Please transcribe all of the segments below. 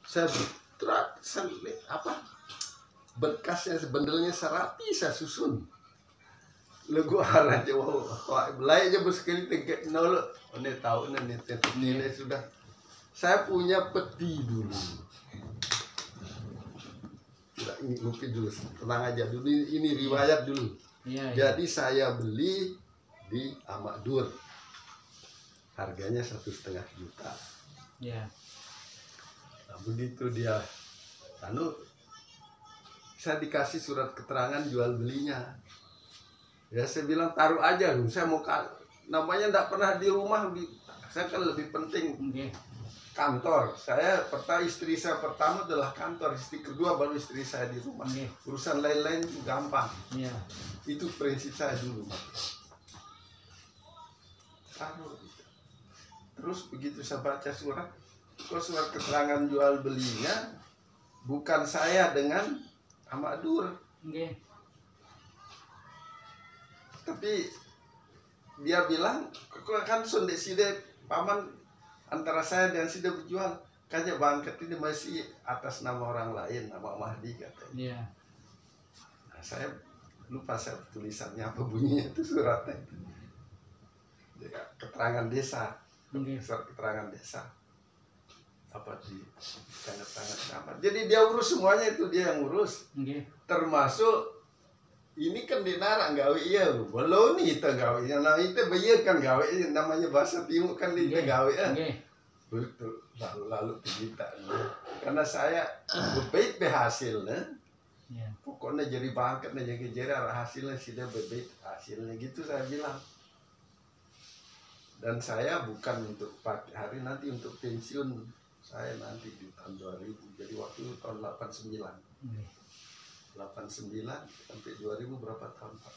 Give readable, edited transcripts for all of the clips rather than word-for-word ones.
Saya berkasnya bendelnya serapi saya susun. Lagu aja wow, belai aja bersekali tegak nol. Ini tahu nih nilai sudah. Saya punya peti dulu. Tidak ini ngopi dulu, tenang aja dulu. Ini riwayat dulu. Jadi saya beli di Ahmad Dur. Harganya 1,5 juta. Nah, begitu dia, saya dikasih surat keterangan jual belinya. Ya saya bilang taruh aja, saya mau namanya tidak pernah di rumah, saya kan lebih penting kantor. Istri saya pertama adalah kantor, istri kedua baru istri saya di rumah. Urusan lain-lain gampang. Itu prinsip saya dulu. Terus begitu saya baca surat keterangan jual belinya bukan saya dengan Ahmad Dur. Tapi dia bilang kan sonde side paman antara saya dan side berjual kayaknya bangket ini masih atas nama orang lain, nama Mahdi katanya. Nah, saya lupa saya tulisannya apa bunyinya itu suratnya. Keterangan desa. Surat keterangan desa apa di tanda tangan sama. Jadi dia urus semuanya, itu dia yang urus. Termasuk ini kan dinara gawe iya belum nih kita gawe nah itu bayar kan gawe namanya bahasa timur kan kita gawe betul lalu kita karena saya bebet hasilnya pokoknya jadi bangkitnya jadi hasilnya sudah bebet hasilnya gitu saya bilang. Dan saya bukan untuk pagi hari nanti untuk pensiun saya nanti di tahun 2000 jadi waktu itu tahun 89 sampai 2000 berapa tahun Pak?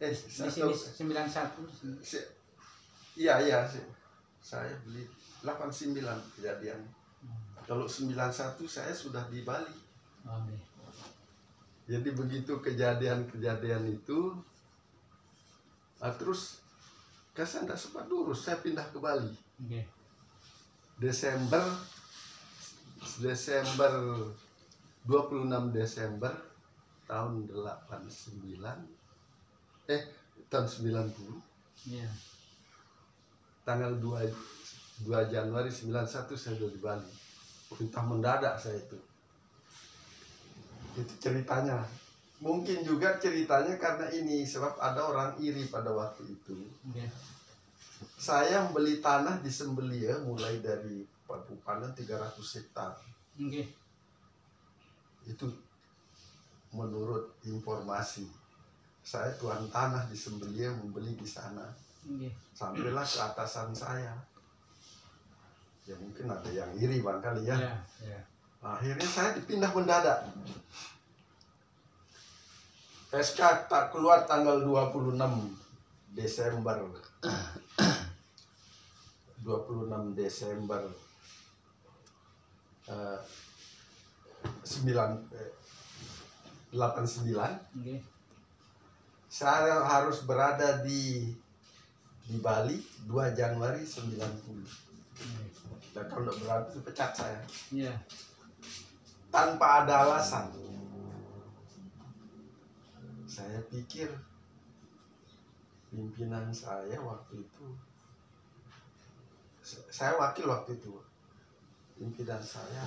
91. Iya saya beli 89 kejadian. Kalau 91 saya sudah di Bali. Jadi begitu kejadian itu terus saya tidak sempat lurus, saya pindah ke Bali. Desember 26 Desember tahun 89 tahun 90. Tanggal 2 Januari 91 saya sudah di Bali. Entah mendadak saya itu ceritanya. Mungkin juga ceritanya karena ini sebab ada orang iri pada waktu itu. Saya membeli tanah di Sembelia mulai dari panen 300 hektar. Itu menurut informasi. Saya tuan tanah di Sembelia membeli di sana. Sampailah ke atasan saya. Ya mungkin ada yang iri barangkali ya. Akhirnya saya dipindah mendadak. SK tak keluar tanggal 26 Desember 89. Saya harus berada di Bali 2 Januari 90. Dan kalau berarti pecat saya. Tanpa ada alasan. Saya pikir pimpinan saya waktu itu, saya wakil waktu itu, pimpinan saya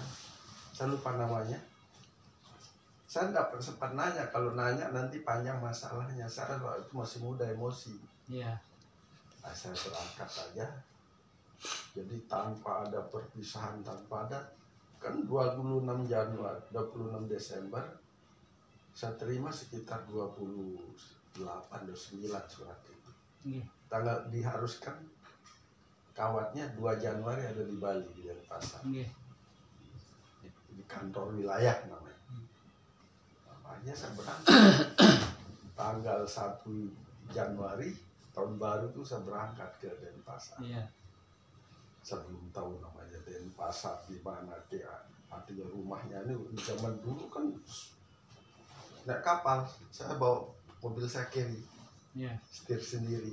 lupa namanya. Saya tidak sempat nanya, kalau nanya nanti panjang masalahnya. Saya waktu itu masih muda, emosi. Nah, saya berangkat saja. Jadi tanpa ada perpisahan, tanpa ada, kan 26 Januari, 26 Desember. Saya terima sekitar 28 atau 9 surat itu. Tanggal diharuskan kawatnya 2 Januari ada di Bali di Denpasar. Di kantor wilayah namanya. Makanya saya berangkat tanggal 1 Januari tahun baru itu saya berangkat ke Denpasar. Saya belum tahu namanya Denpasar di mana artinya rumahnya ini zaman dulu kan. Naik kapal, saya bawa mobil saya carry, setir sendiri.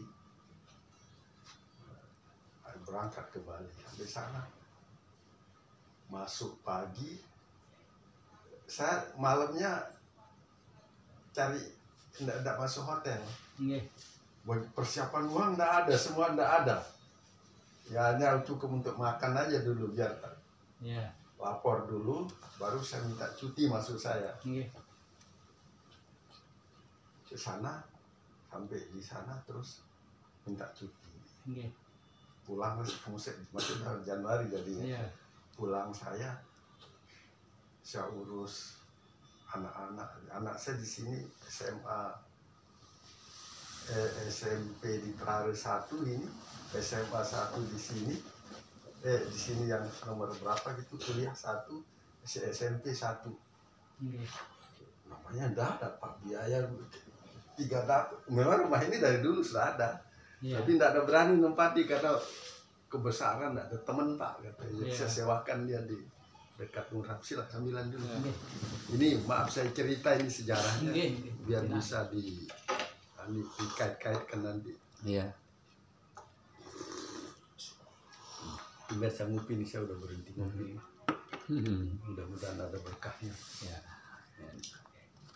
berangkat ke Bali. Sampai sana masuk pagi, saya malamnya cari, tidak masuk hotel. Persiapan uang tidak ada, semua tidak ada. Ya hanya cukup untuk makan aja dulu, biar lapor dulu, baru saya minta cuti masuk saya. Ke sana, sampai di sana terus minta cuti. Pulang masih Januari jadinya. Pulang saya urus anak saya di sini SMP di Trare 1 ini, SMA 1 di sini, di sini yang nomor berapa gitu, kuliah 1, SMP 1. Namanya enggak ada Pak, biaya 3 dapur. Memang rumah ini dari dulu sudah ada, tapi enggak ada berani nempati karena kebesaran, enggak ada teman Pak katanya. Saya sewakan dia di dekat Murab, sila sambilan dulu. Ini maaf saya cerita ini sejarahnya biar bisa dikait-kaitkan nanti. Biar saya ngopi nih, saya udah berhenti ngopi. Mudah-mudahan ada berkahnya.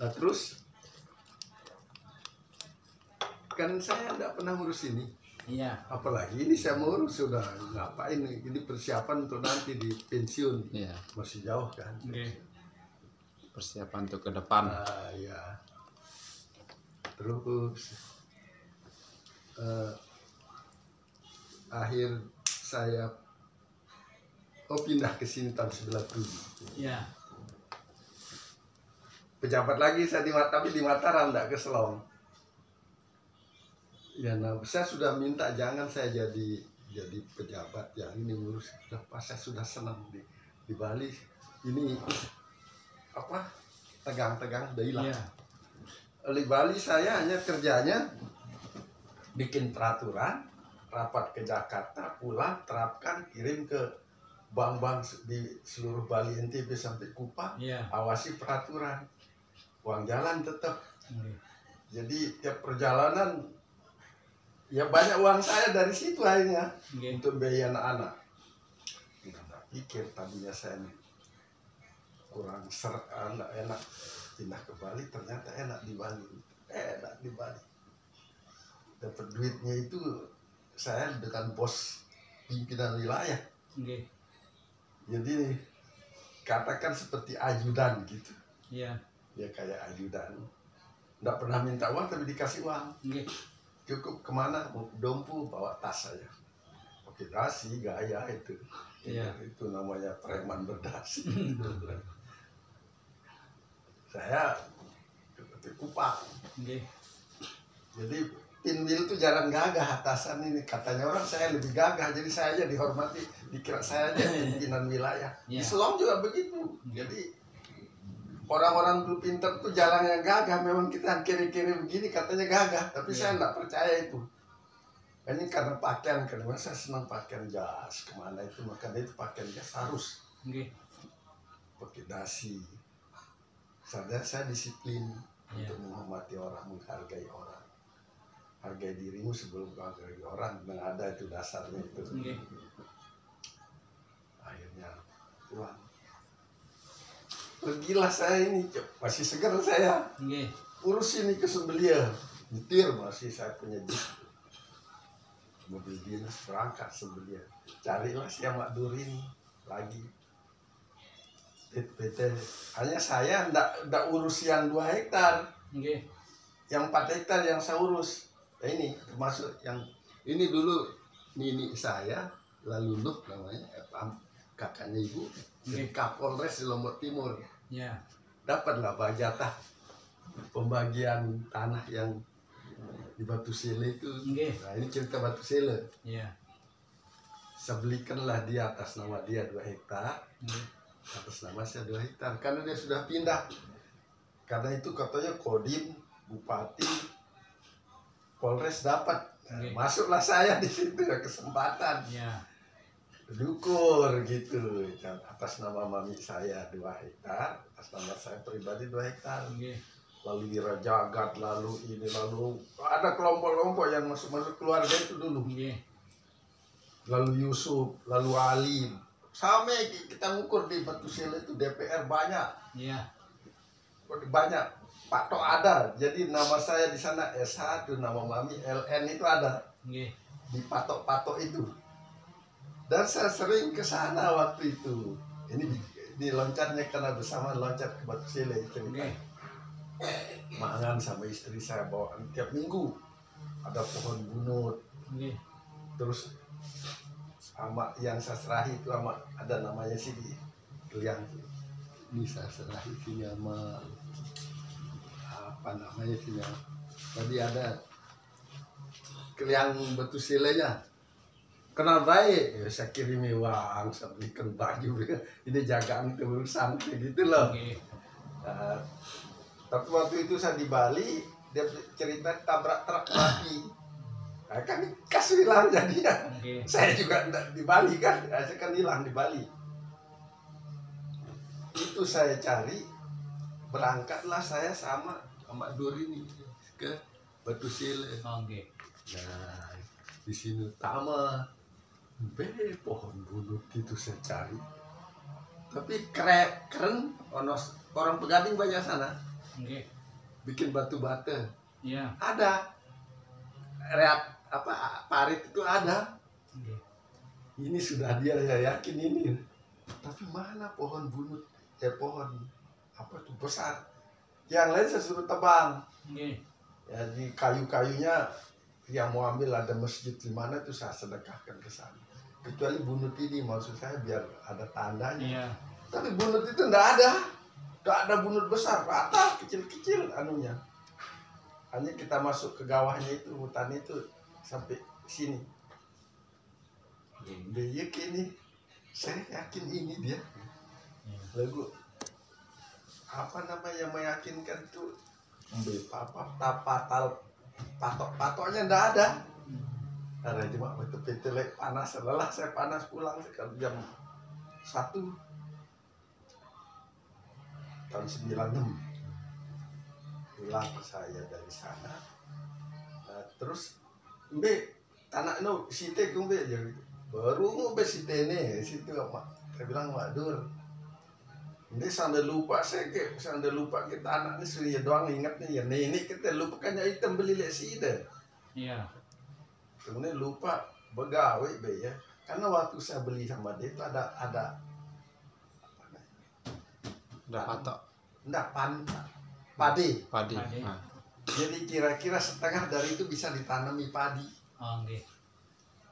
Nah terus kan saya tidak pernah ngurus ini. Apalagi ini saya mau urus, sudah ngapain ini persiapan untuk nanti di pensiun. Masih jauh kan. Persiapan untuk ke depan. Terus akhir saya pindah ke sini tahun 97. Pejabat lagi saya tapi di Mataram, enggak ke Selong. Ya, nah saya sudah minta jangan saya jadi pejabat yang ini ngurus. Saya sudah senang di Bali. Ini apa? Tegang-tegang udah hilang. Di Bali saya hanya kerjanya bikin peraturan, rapat ke Jakarta, pulang, terapkan, kirim ke bank-bank di seluruh Bali NTB sampai Kupang, awasi peraturan, uang jalan tetap. Jadi tiap perjalanan ya banyak uang saya dari situ akhirnya untuk biaya anak-anak. Nggak pikir tadinya saya kurang nggak enak pindah ke Bali, ternyata enak di Bali. Dapat duitnya itu saya dengan bos pimpinan wilayah. Jadi katakan seperti ajudan gitu. Dia kayak ajudan. Nggak pernah minta uang tapi dikasih uang. Cukup kemana, dompu bawa tas saja. Pakai dasi, gaya itu. Itu namanya preman berdasi. Saya ke Kupang. Jadi pinwil itu jarang gagah atasan ini. Katanya orang saya lebih gagah, jadi saya aja dihormati. Dikira saya aja pimpinan wilayah. Di Selong juga begitu. Jadi orang-orang dulu pintar tuh jalannya gagah. Memang kita kiri-kiri begini katanya gagah, tapi saya nggak percaya itu. Ini karena pakaian, karena saya senang pakaian jas kemana itu, makanya itu pakaian jas harus pakai dasi. Saya disiplin untuk menghormati orang, menghargai orang. Hargai dirimu sebelum menghargai orang, memang ada itu dasarnya itu. Akhirnya pulang. Pergilah saya ini, masih segar saya. Urus ini ke Sembelia, nyetir masih saya punya jeep. Mobil dinas berangkat Sembelia. Carilah si Mak Durin lagi. PT. Hanya saya ndak urus yang 2 hektar. Yang 4 hektar yang saya urus. Ini termasuk yang ini dulu nini saya, lalu Nuh namanya, kakaknya ibu. Kapolres di Lombok Timur. Dapatlah jatah pembagian tanah yang di Batu Sele itu. Nah ini cerita Batu Sele. Saya belikanlah dia atas nama dia 2 hektar. Atas nama saya 2 hektar. Karena dia sudah pindah. Karena itu katanya Kodim, Bupati, Polres dapat. Masuklah saya di situ, kesempatan. Dukur gitu, atas nama mami saya 2 hektar, atas nama saya pribadi 2 hektar. Lalu dirajagat, lalu ini, lalu ada kelompok-kelompok yang masuk keluarga itu dulu. lalu Yusuf, lalu Ali. Sampai kita ngukur di Batu Sele itu DPR banyak. Iya. Banyak. Pak Tok ada. Jadi nama saya di sana S1, nama Mami LN itu ada. Nggih. Di patok-patok itu. Dan saya sering ke sana waktu itu. Ini loncatnya karena bersama loncat ke Batu Sele cerita. Mangan sama istri saya bawa tiap minggu. Ada pohon bunut. Nggih. Terus sama yang saya serahi itu sama ada namanya sih di Keliang. Ini saya serahi sini sama apa namanya sih ya. Tadi ada Keliang Batu Silenya. Kenal baik, ya, saya kirimi uang, saya belikan baju, ini jagaan keburusan gitu loh. Tapi waktu itu saya di Bali, dia cerita tabrak truk mati. Nah, kan kasih hilang jadinya. Saya juga enggak di Bali kan, saya kan hilang di Bali. Itu saya cari, berangkatlah saya sama Dur ini ke Batu Sele. Nah, di sini utama. Pohon bunut itu saya cari, tapi keren orang Pegading banyak sana. Bikin batu bata. Iya. Ada parit itu ada. Ini sudah dia ya yakin ini. Tapi mana pohon bunut? Pohon apa tuh besar? Yang lain saya suruh tebang. Ya di kayu-kayunya yang mau ambil ada masjid di mana itu saya sedekahkan ke sana. Kecuali bunut ini maksud saya biar ada tandanya. Iya. Tapi bunut itu enggak ada bunut besar, rata kecil-kecil anunya. Hanya kita masuk ke gawahnya itu hutan itu sampai sini. Dia ini, saya yakin ini dia. Lagu apa namanya yang meyakinkan tuh? Patok-patoknya enggak ada. Ada cuma betul-betul panas. Setelah saya panas pulang sekitar jam 1 tahun 96 pulang saya dari sana. Nah, terus tanah no site kumbe ya baru ngombe site ne situ apa saya bilang Dur ini sampai lupa kita anak ini sudah doang ingat nih ya ini kita lupa kan item beli lesi deh. Iya. Kemudian lupa begawe be ya karena waktu saya beli sama dia itu ada patok padi. Nah. Jadi kira-kira setengah dari itu bisa ditanami padi.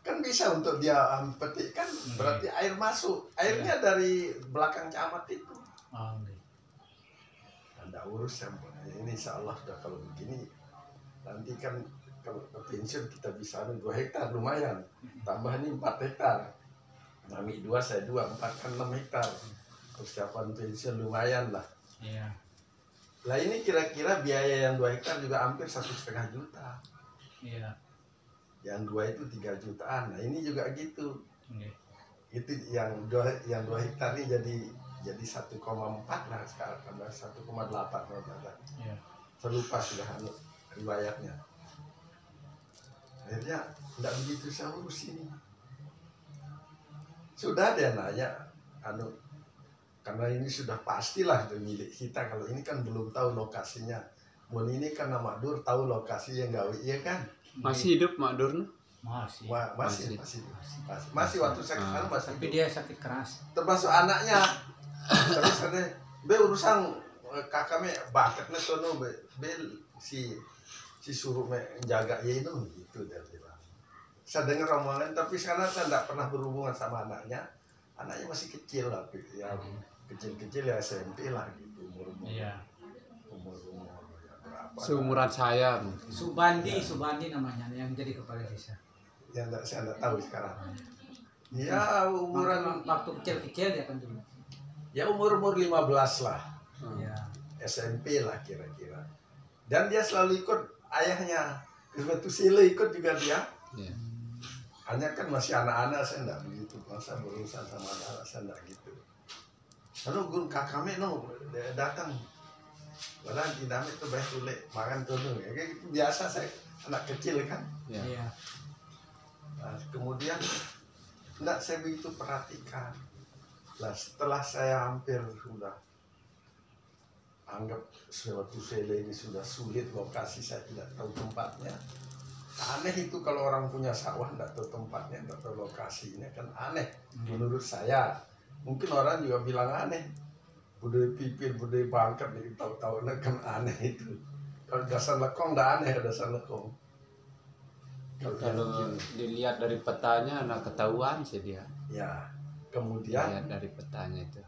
Kan bisa untuk dia petik kan berarti air masuk airnya dari belakang camat itu. Anda urus ini insya Allah sudah kalau begini nanti kan kalau ke pensiun kita bisa 2 hektar lumayan tambah ini 4 hektar Mami 2 saya 2 4 kan 6 hektar persiapan pensiun lumayan lah. Iya. Lah ini kira-kira biaya yang 2 hektar juga hampir 1,5 juta. Iya. Yang 2 itu 3 jutaan. Nah ini juga gitu. Itu yang 2 hektar ini jadi 1,4 lah sekarang tambah 1,8 Iya. Saya lupa sudah riwayatnya. Akhirnya tidak begitu saya urus ini. Sudah dia nanya, karena ini sudah pastilah itu milik kita. Kalau ini kan belum tahu lokasinya. Mun ini kan Mak Dur tahu lokasi yang gawe, iya kan? Masih hidup Mak Dur? Masih waktu saya kesana masih. Tapi dia sakit keras. Termasuk anaknya. Terus ada urusan kakaknya bakatnya sono si suruh menjaga ya itu gitu dia bilang. Saya dengar omongan tapi sekarang saya tidak pernah berhubungan sama anaknya masih kecil lah ya kecil-kecil ya SMP lah gitu umur ya berapa seumuran saya Subandi namanya yang jadi kepala desa yang saya tidak tahu sekarang ya umuran waktu kecil-kecil dia kan dulu ya umur 15 lah SMP lah kira-kira dan dia selalu ikut ayahnya ke Batu Sele ikut juga dia. Hanya kan masih anak-anak saya enggak begitu masa berurusan sama anak saya enggak gitu. Lalu gun kakame datang. Padahal dinamik itu baik tule makan tuh ya kayak gitu biasa saya anak kecil kan. Iya. Nah, kemudian Enggak, saya begitu perhatikan. Nah, setelah saya hampir sudah anggap suatu sele ini sudah sulit, lokasi saya tidak tahu tempatnya. Aneh itu kalau orang punya sawah tidak tahu tempatnya, tidak tahu lokasinya, kan aneh menurut saya. Mungkin orang juga bilang aneh, budaya pipil, budaya bangkat, jadi tahu-tahu kan aneh itu. Kalau dasar lekong tidak aneh, dasar lekong. Kalau dilihat dari petanya, nah ketahuan sih dia. Ya, kemudian Lihat dari petanya itu.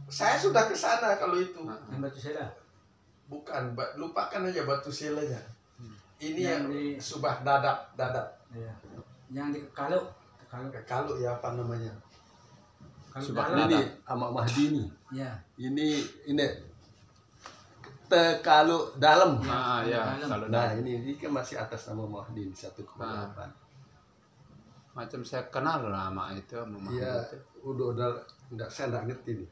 saya sudah ke sana kalau itu. Yang Batu Sela. Bukan, lupakan aja batu selenya. Ini Yang yang di- subah dadap. Iya. Yang di Kalau. Kalau ya apa namanya? Kalau Subak dalam. Dadap. Ini Ahmad Mahdi nih. Ya. Ini Tekalu dalam. Ah ya, dalam. kalau Nah, ini kan masih atas nama Mahdi 1,8. macam saya kenal nama itu, nama Iya, itu. udah enggak, saya enggak ngerti nih.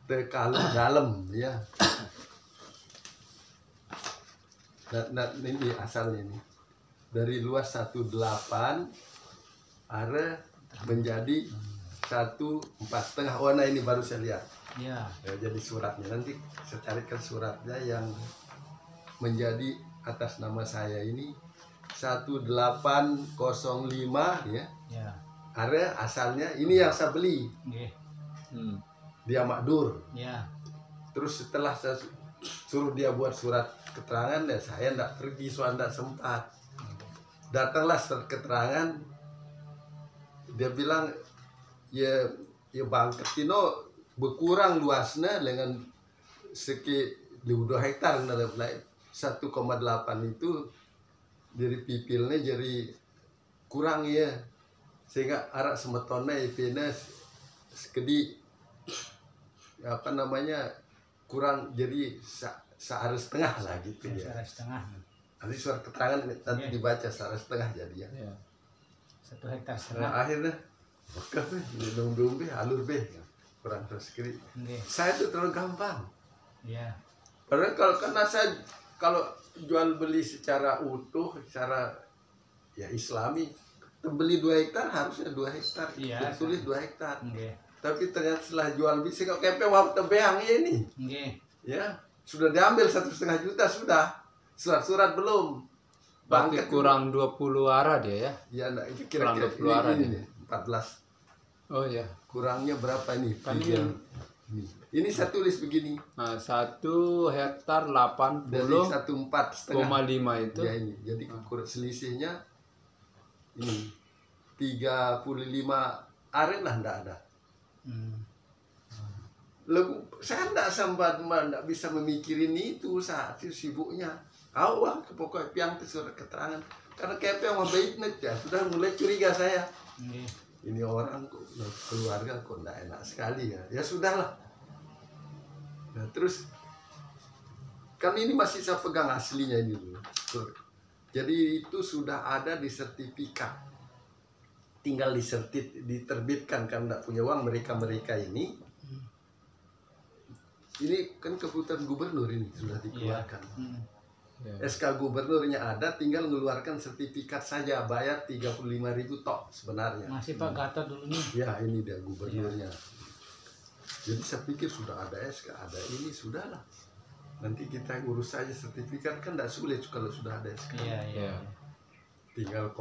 Tekalu dalam, ya. Nah, ini asalnya nih. Dari luas 18 are menjadi 1,4,5. Oh, nah ini baru saya lihat. Ya. Ya, jadi suratnya nanti saya carikan suratnya yang menjadi atas nama saya ini 1805 ya. Ya. Area asalnya ini yang saya beli Nggih. dia Makdur. Ya. Terus setelah saya suruh dia buat surat keterangan, ya saya enggak pergi, soalnya enggak sempat. Datanglah surat keterangan, dia bilang ya Bang Ketino berkurang luasnya dengan 2 hektar, 1,8 itu dari pipilnya jadi kurang ya, sehingga arak semetonnya ipina sekedi apa namanya kurang, jadi searah setengah lah gitu ya. Setengah. Nanti surat keterangan nanti Iya. dibaca searah setengah jadi ya. Ya. 1 hektar Nah, setengah. akhirnya oke be, minum be, alur be, kurang terus kiri. Nggih. Saya itu terlalu gampang. Ya. Padahal karena saya kalau jual beli secara utuh, secara ya Islami, beli 2 hektar harusnya 2 hektar, Iya, tulis 2 hektar. Nggih. Tapi ternyata setelah jual beli, kok kepe wap tebeang ini, Nggih. ya sudah diambil 1,5 juta sudah, surat-surat belum. Berarti Bangket kurang 20 arah dia ya. ya nah, itu kurang kira-kira 20 arah ini nih. nih, 14. Oh ya. Kurangnya berapa ini? Kan Tiga. Ini saya tulis begini. Nah, 1 hektar Dari 80,5 1,4,5 itu. ya ini. Jadi kurang selisihnya ini 35 aren lah enggak ada. Hmm. Saya enggak sempat enggak bisa memikirin itu saat itu sibuknya. Awal pokoknya piang surat keterangan. Karena kayak yang mau baiknya ya sudah mulai curiga saya. Nggih. Ini orang kok keluarga kok enggak enak sekali ya. Ya sudahlah. Nah, terus kan ini masih saya pegang aslinya ini dulu. Jadi itu sudah ada di sertifikat. Tinggal diterbitkan kan enggak punya uang mereka ini. Ini kan keputusan gubernur ini sudah dikeluarkan. Hmm. Ya. SK gubernurnya ada, tinggal mengeluarkan sertifikat saja, bayar 35.000 tok sebenarnya. Masih Pak Gatot dulu nih. Ya ini dia gubernurnya. Jadi saya pikir sudah ada SK, ada ini sudahlah. Nanti kita urus saja sertifikat, kan tidak sulit kalau sudah ada SK. Iya, iya. Ya. Tinggal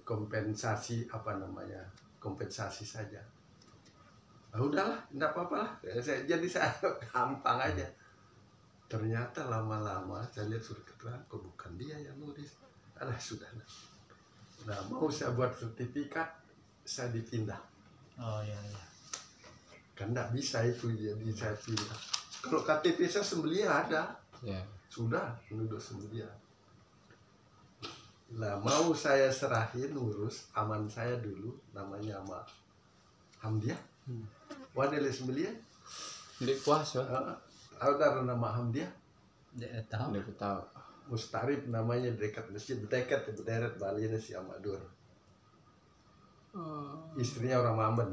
kompensasi apa namanya, kompensasi saja. Nah, udahlah, tidak apa-apa lah. Jadi saya gampang aja. Ternyata lama-lama saya lihat surat keterangan, kok bukan dia yang nulis. Alah sudah. Nah mau saya buat sertifikat, saya dipindah. Oh iya, iya. Kan tidak bisa itu jadi saya pindah. Kalau KTP saya sembelih ada, Ya. sudah penduduk sembelih. Nah mau saya serahin urus aman saya dulu, namanya sama Hamdiah. Wadele sembelih. Di puasa. Ada nama Hamdiah. Tidak tahu. Dia tahu. Mustarif namanya, dekat masjid, dekat berderet Bali ini si Amadur. Istrinya orang Mamben.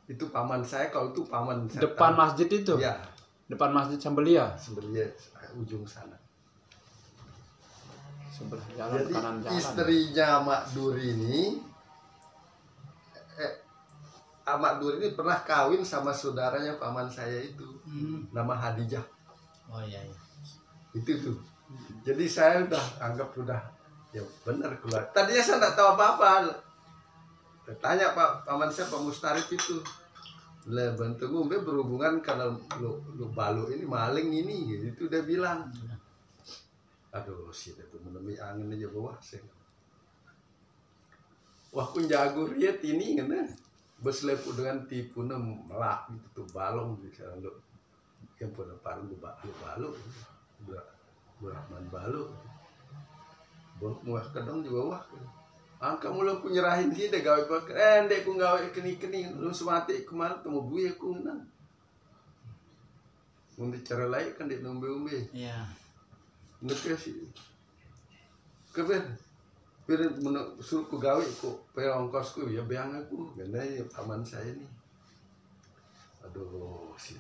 Itu paman saya, kalau itu paman saya. Depan tahu. masjid itu. Ya, Depan masjid Sambelia. sembelih ujung sana. Sebelah jalan Jadi kanan jalan. istrinya Mak Dur ini Ahmad Dur ini pernah kawin sama saudaranya paman saya itu, nama Hadijah. Oh iya iya. Itu tuh. Jadi saya udah anggap udah ya benar keluar. Tadinya saya nggak tahu apa-apa. Tanya Pak paman saya Pak Mustarik itu, lah bentukmu berhubungan karena lu balu ini maling ini, itu dia bilang. Aduh sih itu menemui angin aja bawah saya. Wah kun jago riet ini kan beslepu dengan tipu melak gitu tuh balong bisa lu yang pada paling balu Rahman balu boleh muah kedong juga wah angka mula ku nyerahin sih deh gawe pakai ndek ku gawe keni lu semati kemarin temu buaya ku nang untuk cara lain kan dek nombe Iya. ngerti sih keben Pero suruh ku gawe ku pe ongkosku ya beang aku karena ya paman saya nih. Aduh si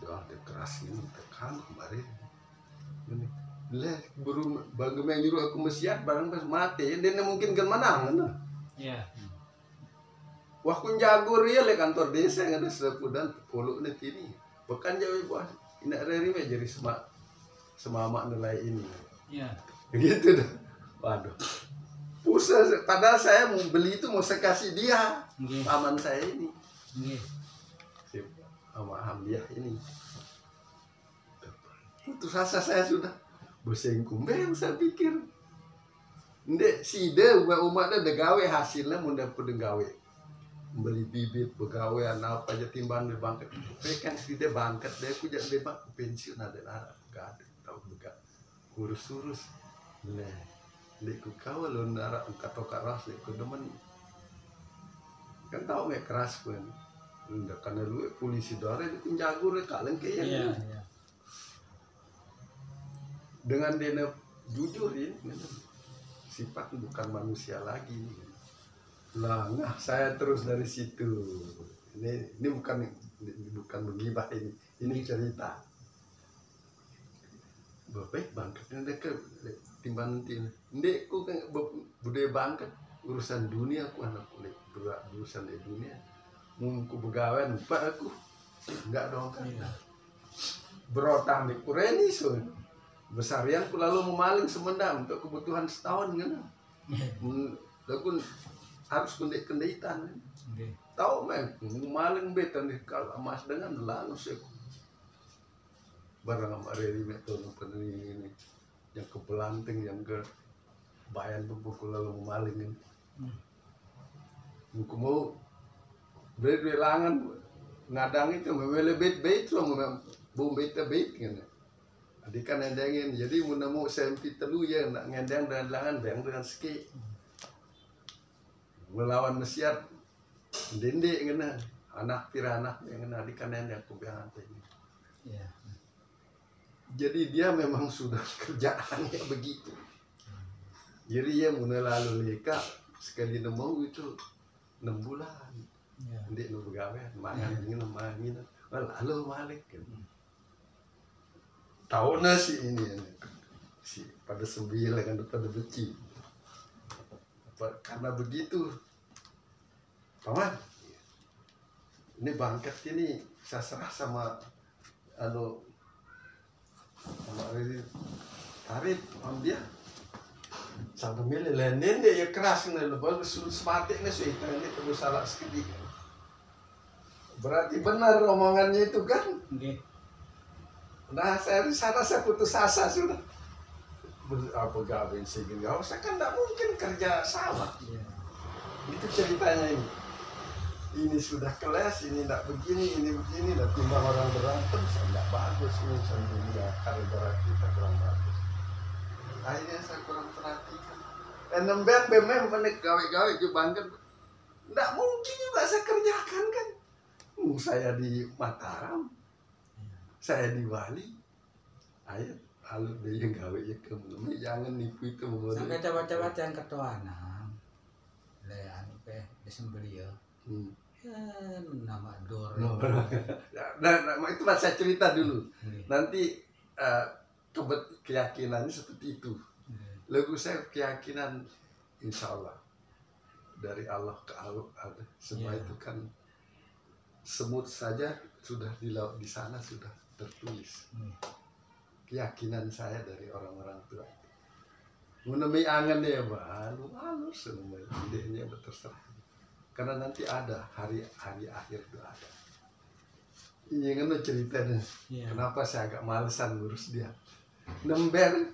doang de keras ini tekan kemarin. Ini leh buru bagaimana nyuruh aku mesiat barang pas mati dia mungkin kan menang kan. Iya. Wah kun jago ya le kantor desa yang ada sepudan puluh net ini. Bukan jauh bos. Ini reri me jadi semama nilai ini. Iya. Gitu dah. Waduh. Pusat, padahal saya mau beli itu mau saya kasih dia, paman saya ini, si sama Hamdiah ini. Putus asa saya sudah, bosengku, yang saya pikir, ndek si de umat ada gawe hasilnya mau dapat gawe, beli bibit begawean apa aja timbangan di bangket, kan si de bangket deh, aku jadi bebas pensiun ada gak ada, tahu begal, urus, nah. Liku kau lu nara kato keras liku demen kan tahu nggak keras pun ndak karena lu polisi dore itu jago rek kalian kayaknya dengan dia jujur ini sifat bukan manusia lagi lah nah saya terus dari situ ini bukan menggibah ini cerita bapak bangkitnya dekat timbang ndek ku kan budaya bangkat urusan dunia aku anak kulit urusan di dunia mungku begawan pak aku enggak dong kan berotang di kureni sun besarian ku lalu memaling semenda untuk kebutuhan setahun kan aku harus kendaitan tahu men memaling betan di kalau emas dengan lalu sih barang amareli metode ini yang ke pelanting yang ke bayan pupuk lalu memalingin buku mau beli langan ngadang itu memele bait so bom bait kan adikan endangin jadi mau nemu sempi telu ya nak ngendang dengan langan bang dengan ski melawan mesiat dende ngena anak piranak yang ngena adikan endang ku biang ini jadi dia memang sudah kerjaannya begitu. Jadi dia mulai lalu leka sekali nemu itu 6 bulan. Dia nu begawe mangan ini mangan lalu balik kan. Tahu nasi ini si pada 9 kan pada benci. Karena begitu. Paman. Ini bangket ini saya serah sama tarik on dia sampai milih lenden dia ya keras nih lepas sematik nih sih ini terus salah sedikit berarti benar omongannya itu kan nah saya di sana saya putus asa sudah apa gawin sih gak saya kan tidak mungkin kerja sama itu ceritanya ini sudah kelas, ini tidak begini, ini begini, dan timbang orang berantem, saya tidak bagus ini dunia gara-gara kita kurang bagus. Akhirnya saya kurang perhatikan. Dan nembang memang menek gawe-gawe juga kan, tidak mungkin juga saya kerjakan kan. Saya di Mataram, saya di Bali, ayo lalu dia gawe ya kamu, jangan nipu itu. Sampai coba-coba jangan ketuanan, le anu pe disembelih ya. Nama Dor. Nah, itu saya cerita dulu. Nanti keyakinannya seperti itu. Lagu saya keyakinan insya Allah dari Allah ke Allah semua itu kan semut saja sudah di sana sudah tertulis. Keyakinan saya dari orang-orang tua. Menemui angan ya halus idenya terserah. Karena nanti ada hari akhir itu ada. Ini kan ceritanya. Iya. Kenapa saya agak malesan ngurus dia. Nember.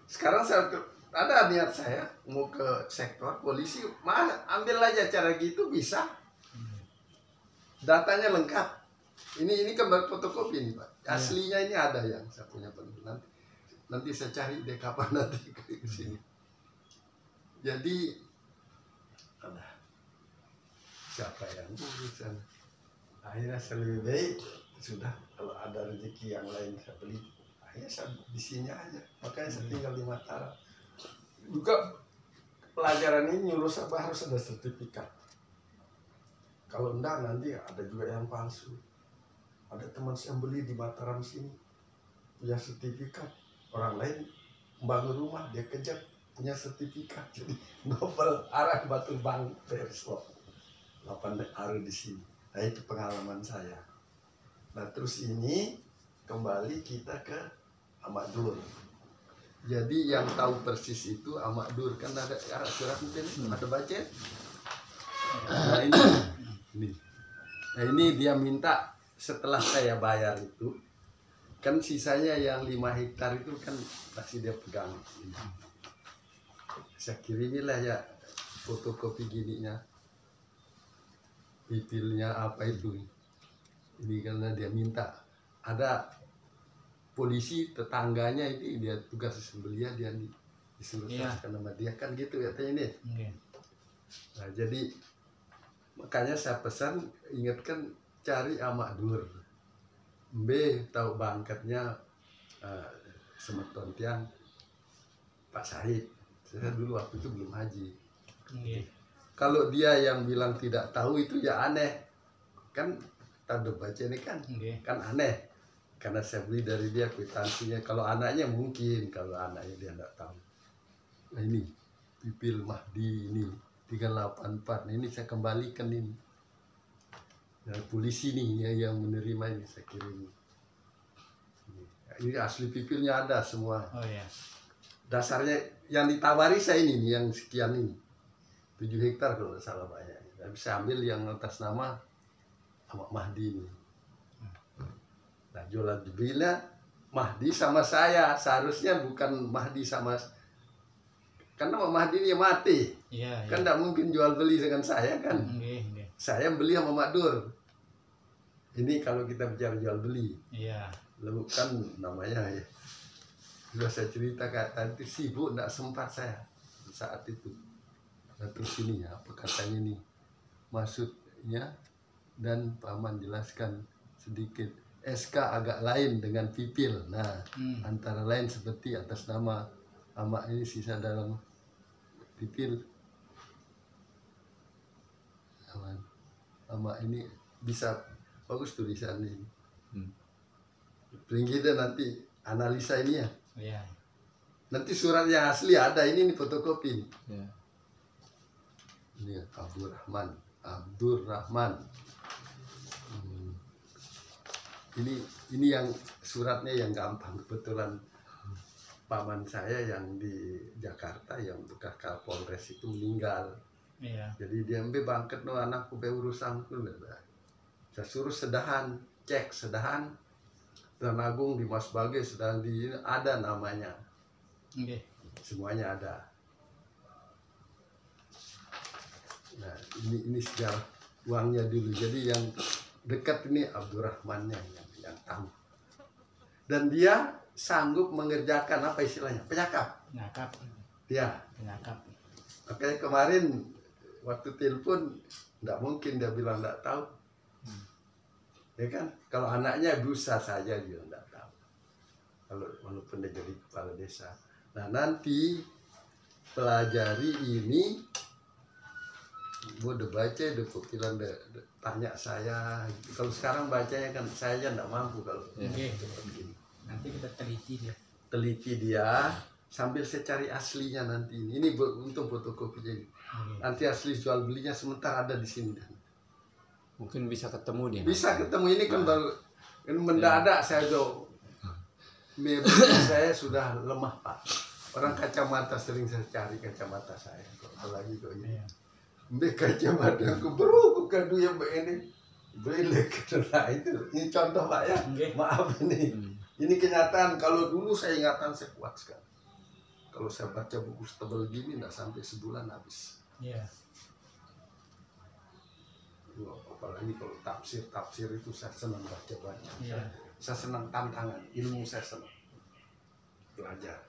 Sekarang saya ada niat saya mau ke sektor polisi, ambil aja cara gitu bisa. Datanya lengkap. Ini kan fotokopi ini Pak. Aslinya ini ada yang saya punya nanti saya cari deh kapan nanti ke sini. Jadi siapa yang urusan? Akhirnya saya lebih baik sudah kalau ada rezeki yang lain saya beli. Akhirnya saya di sini aja. Makanya saya tinggal di Mataram. Juga pelajaran ini nyuruh saya harus ada sertifikat. Kalau enggak nanti ada juga yang palsu. Ada teman saya beli di Mataram sini punya sertifikat. Orang lain membangun rumah dia kejar punya sertifikat. Jadi nobel arah batu bang Perslo 8 arah di sini. Nah itu pengalaman saya. Nah terus ini kembali kita ke Amak Dur. Jadi yang tahu persis itu Amak Dur kan ada surat mungkin ada baca. Nah ini. Nah ini dia minta setelah saya bayar itu kan sisanya yang 5 hektar itu kan masih dia pegang. Saya kirimilah ya fotokopi gininya, pipilnya apa itu. Ini karena dia minta ada polisi tetangganya itu dia tugas sembelih dia diselesaikan sama dia kan gitu katanya ini. Nah jadi makanya saya pesan ingatkan cari Amak Dur. B tahu bangkatnya Semeton Tiang Pak Said. Saya dulu waktu itu belum haji. Kalau dia yang bilang tidak tahu itu ya aneh. Kan tanda baca ini kan aneh. Karena saya beli dari dia kwitansinya. Kalau anaknya mungkin, kalau anaknya dia tidak tahu. Nah ini Pipil Mahdi ini 384. Nah, ini saya kembalikan ini. Dan polisi nih yang menerima ini saya kirim. Ini asli pipilnya ada semua. Oh ya. Dasarnya yang ditawari saya ini nih, yang sekian ini 7 hektar kalau tidak salah banyak. Saya bisa ambil yang atas nama Amak Mahdi ini. Nah jualan jubilnya Mahdi sama saya. Seharusnya bukan Mahdi sama, karena Amak Mahdi ini mati. Iya. Kan tidak mungkin jual beli dengan saya kan. Saya beli sama Mak Dur. Ini kalau kita bicara jual beli. Iya. Lalu kan namanya ya. Sudah saya cerita tadi sibuk tidak sempat saya saat itu. Nah, terus ini apa katanya ini maksudnya dan paman jelaskan sedikit. SK agak lain dengan pipil. Nah, antara lain seperti atas nama Amak ini sisa dalam pipil. Amak ini bisa bagus tulisan ini. Kita nanti analisa ini ya. Iya. Nanti surat yang asli ada ini nih fotokopi. Ya. Ini Abdul Rahman. Ini yang suratnya yang gampang kebetulan paman saya yang di Jakarta yang bekas Kapolres itu meninggal. Iya. Jadi dia bangket no anakku be urusan tuh. Saya suruh sedahan, cek sedahan dan Agung di Mas Bagai sedang di ada namanya. Semuanya ada. Nah, ini sejarah uangnya dulu. Jadi yang dekat ini Abdurrahmannya yang tahu. Dan dia sanggup mengerjakan apa istilahnya? Penyakap. Dia. Makanya kemarin waktu telepon tidak mungkin dia bilang tidak tahu. Ya kan? Kalau anaknya bisa saja dia tidak tahu. Kalau walaupun dia jadi kepala desa. Nah nanti pelajari ini, gue udah baca, udah pikiran, tanya saya. Kalau sekarang bacanya kan saya aja tidak mampu kalau. Nanti kita teliti dia. Teliti dia sambil saya cari aslinya nanti. Ini untung fotokopinya ini. Nanti asli jual belinya sementara ada di sini. Mungkin bisa ketemu dia. Bisa ketemu ini kan baru ini mendadak saya jauh. Mimpi saya sudah lemah Pak. Orang kacamata sering saya cari kacamata saya. Apalagi kok ini. Iya. Mbak kacamata aku baru kadu yang begini. Belek nah itu. Ini contoh Pak ya. Oke. Maaf ini. Ini kenyataan. Kalau dulu saya ingatan saya kuat sekali. Kalau saya baca buku tebal gini nggak sampai sebulan habis. Iya. Apalagi kalau tafsir itu saya senang baca. Iya. Saya senang tantangan, ilmu saya senang belajar.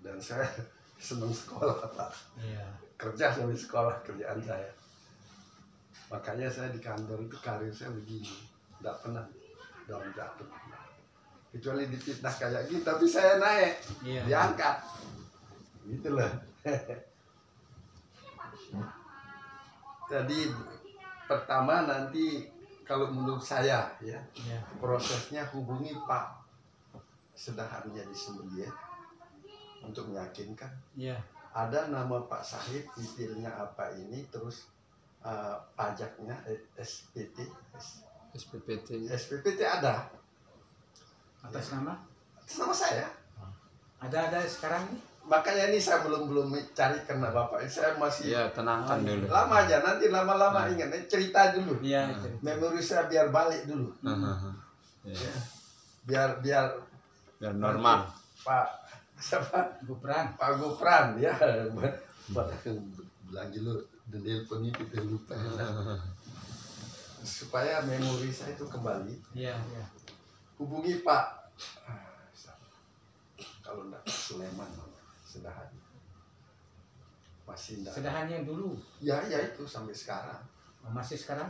Dan saya senang sekolah Pak. Iya. Kerja sambil sekolah kerjaan saya. Makanya saya di kantor itu karir saya begini, tidak pernah down jatuh. Kecuali difitnah kayak gini, tapi saya naik, Iya. diangkat, gitu loh. Jadi pertama nanti kalau menurut saya ya Iya. prosesnya hubungi Pak Sedahannya di Sembelih untuk meyakinkan. Iya. Ada nama Pak Sahib, detailnya apa ini, terus pajaknya SPT, SPPT ada. Atas nama? Atas nama saya. Ada sekarang nih? Makanya ini saya belum cari karena Bapak. Saya masih Iya, tenangkan dulu. lama aja, nanti lama-lama ingat. Cerita dulu. Iya. Memori saya biar balik dulu. Iya. Biar Biar normal. Pak siapa? Gupran. Pak Gupran ya. Bilang dulu dan telepon itu terlupa. Supaya memori saya itu kembali. Iya. Iya. Hubungi Pak kalau enggak Sulaiman Sedahan. Masih enggak. Sedahannya dulu. Ya itu sampai sekarang. Masih sekarang?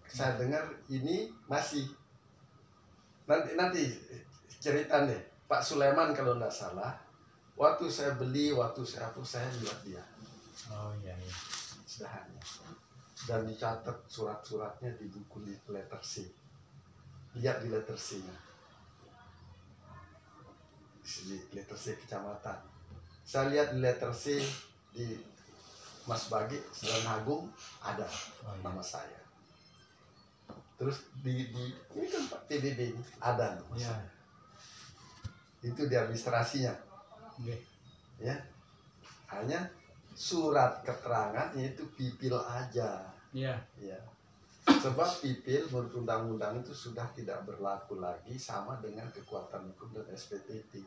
Saya dengar ini masih. Nanti cerita deh. Pak Sulaiman kalau enggak salah, waktu saya beli, waktu saya lihat dia Oh iya. Iya. Sedahannya. Dan dicatat surat-suratnya di buku di letter C. Lihat di letter C-nya. Di letter C kecamatan. Saya lihat di letter C di Mas Bagi Sedang Agung ada nama saya. Terus di ini kan Pak PBB ini ada nama Iya. saya. Itu di administrasinya. Oke. Ya. Hanya surat keterangannya itu pipil aja. Iya. Ya. Sebab pipil menurut undang-undang itu sudah tidak berlaku lagi sama dengan kekuatan hukum dan SPPT.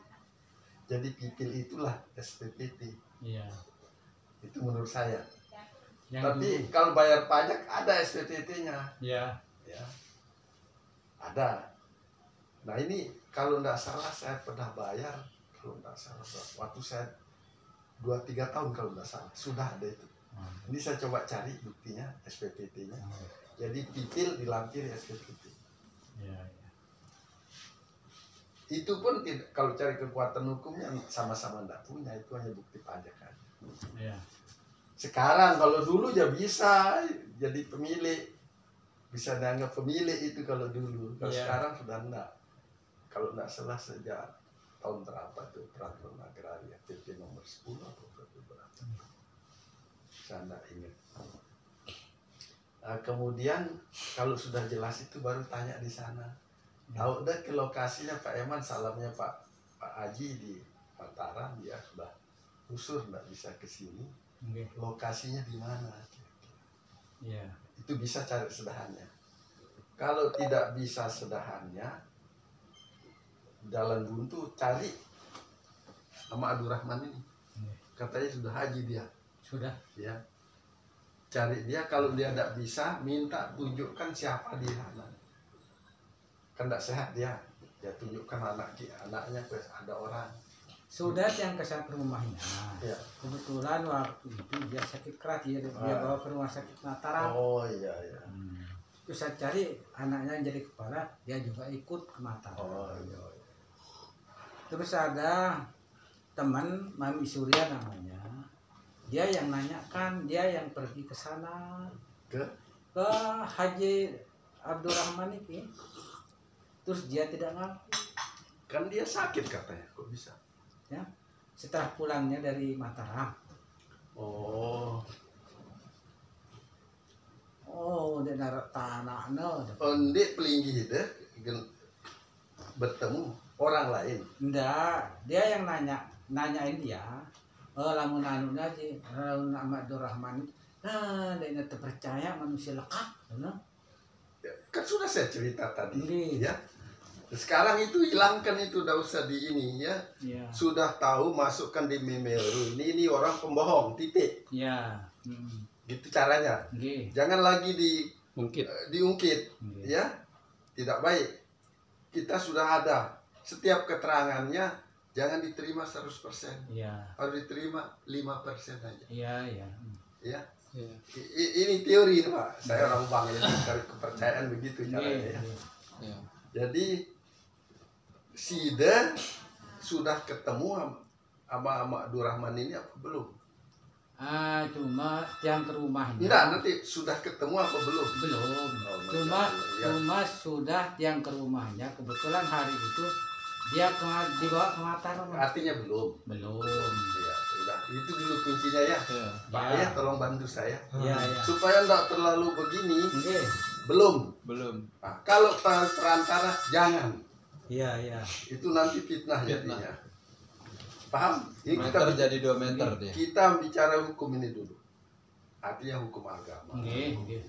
Jadi pipil itulah SPPT. Iya. Itu menurut saya. Yang Tapi dulu. kalau bayar pajak ada SPPT-nya. Iya. Ya. Ada. Nah ini kalau tidak salah saya pernah bayar. Kalau tidak salah waktu saya 2-3 tahun kalau tidak salah. Sudah ada itu. Ini saya coba cari buktinya SPPT-nya. Jadi pipil dilampiri SPPT. Iya. Iya. Itu pun tidak, kalau cari kekuatan hukumnya sama-sama tidak punya, itu hanya bukti pajak aja. Iya. Sekarang kalau dulu ya bisa jadi pemilik, bisa dianggap pemilik itu kalau dulu. Kalau Iya. sekarang sudah enggak. Kalau enggak salah sejak tahun berapa tuh peraturan agraria PP nomor 10 atau berapa? Saya enggak ingat. Kemudian kalau sudah jelas itu baru tanya di sana. Tahu deh ke lokasinya Pak Eman, salamnya Pak Haji di Mataram, dia sudah usur nggak bisa ke sini. Oke. Lokasinya di mana? Iya. Itu bisa cari sedahannya. Kalau tidak bisa sedahannya, jalan buntu cari sama Abdurrahman ini. Katanya sudah haji dia. Sudah. Ya. Cari dia, kalau dia tidak bisa minta tunjukkan siapa dia. Kan tidak sehat dia. Ya tunjukkan anaknya ada orang. Sudah yang ke rumahnya. Ya. Kebetulan waktu itu dia sakit keras, dia bawa ke rumah sakit Mataram. Oh iya. Terus saya cari anaknya yang jadi kepala, dia juga ikut ke Mataram. Oh iya. Terus ada teman Mami Surya namanya, dia yang nanyakan, dia yang pergi ke sana Ke Haji Abdurrahman ini. Terus dia tidak ngaku. kan dia sakit katanya, kok bisa? Ya, setelah pulangnya dari Mataram. Oh tanakno. Onde pelinggi deh bertemu orang lain. Enggak, dia yang nanyain dia. Oh, lamun anu aja, lamun nama Abdurrahman. Nah, dia terpercaya manusia lekap, no? Kan sudah saya cerita tadi, Nggih. ya. Sekarang itu hilangkan itu, udah usah di ini ya. Iya. Sudah tahu masukkan di Memeru. Ini orang pembohong, titik. Iya. Gitu caranya. Nggih. Jangan lagi Mungkin diungkit, Nggih. ya. Tidak baik. Kita sudah ada. Setiap keterangannya jangan diterima 100%. Iya. Harus diterima 5% aja. Iya, iya. Ya. iya. Ini teori Pak. Saya orang bank ini cari kepercayaan begitu caranya ya. Nggih. Iya. Jadi Sida sudah ketemu sama Abdurrahman ini apa belum? Cuma yang ke rumahnya. Enggak, nanti sudah ketemu apa belum? Belum. Cuma Cuma sudah yang ke rumahnya. Kebetulan hari itu dia dibawa ke Mataram. artinya belum. Belum. Ya, sudah. Itu dulu kuncinya ya. Iya. Pak Ya. ya, tolong bantu saya. Iya, iya. Supaya enggak terlalu begini, Nggih. belum. Belum. Nah, kalau perantara jangan. Iya, iya. Itu nanti fitnah Fitnah. jadinya. Paham? Ini Meter jadi 2 meter dia. kita bicara hukum ini dulu. Artinya hukum agama. Nggih, nggih.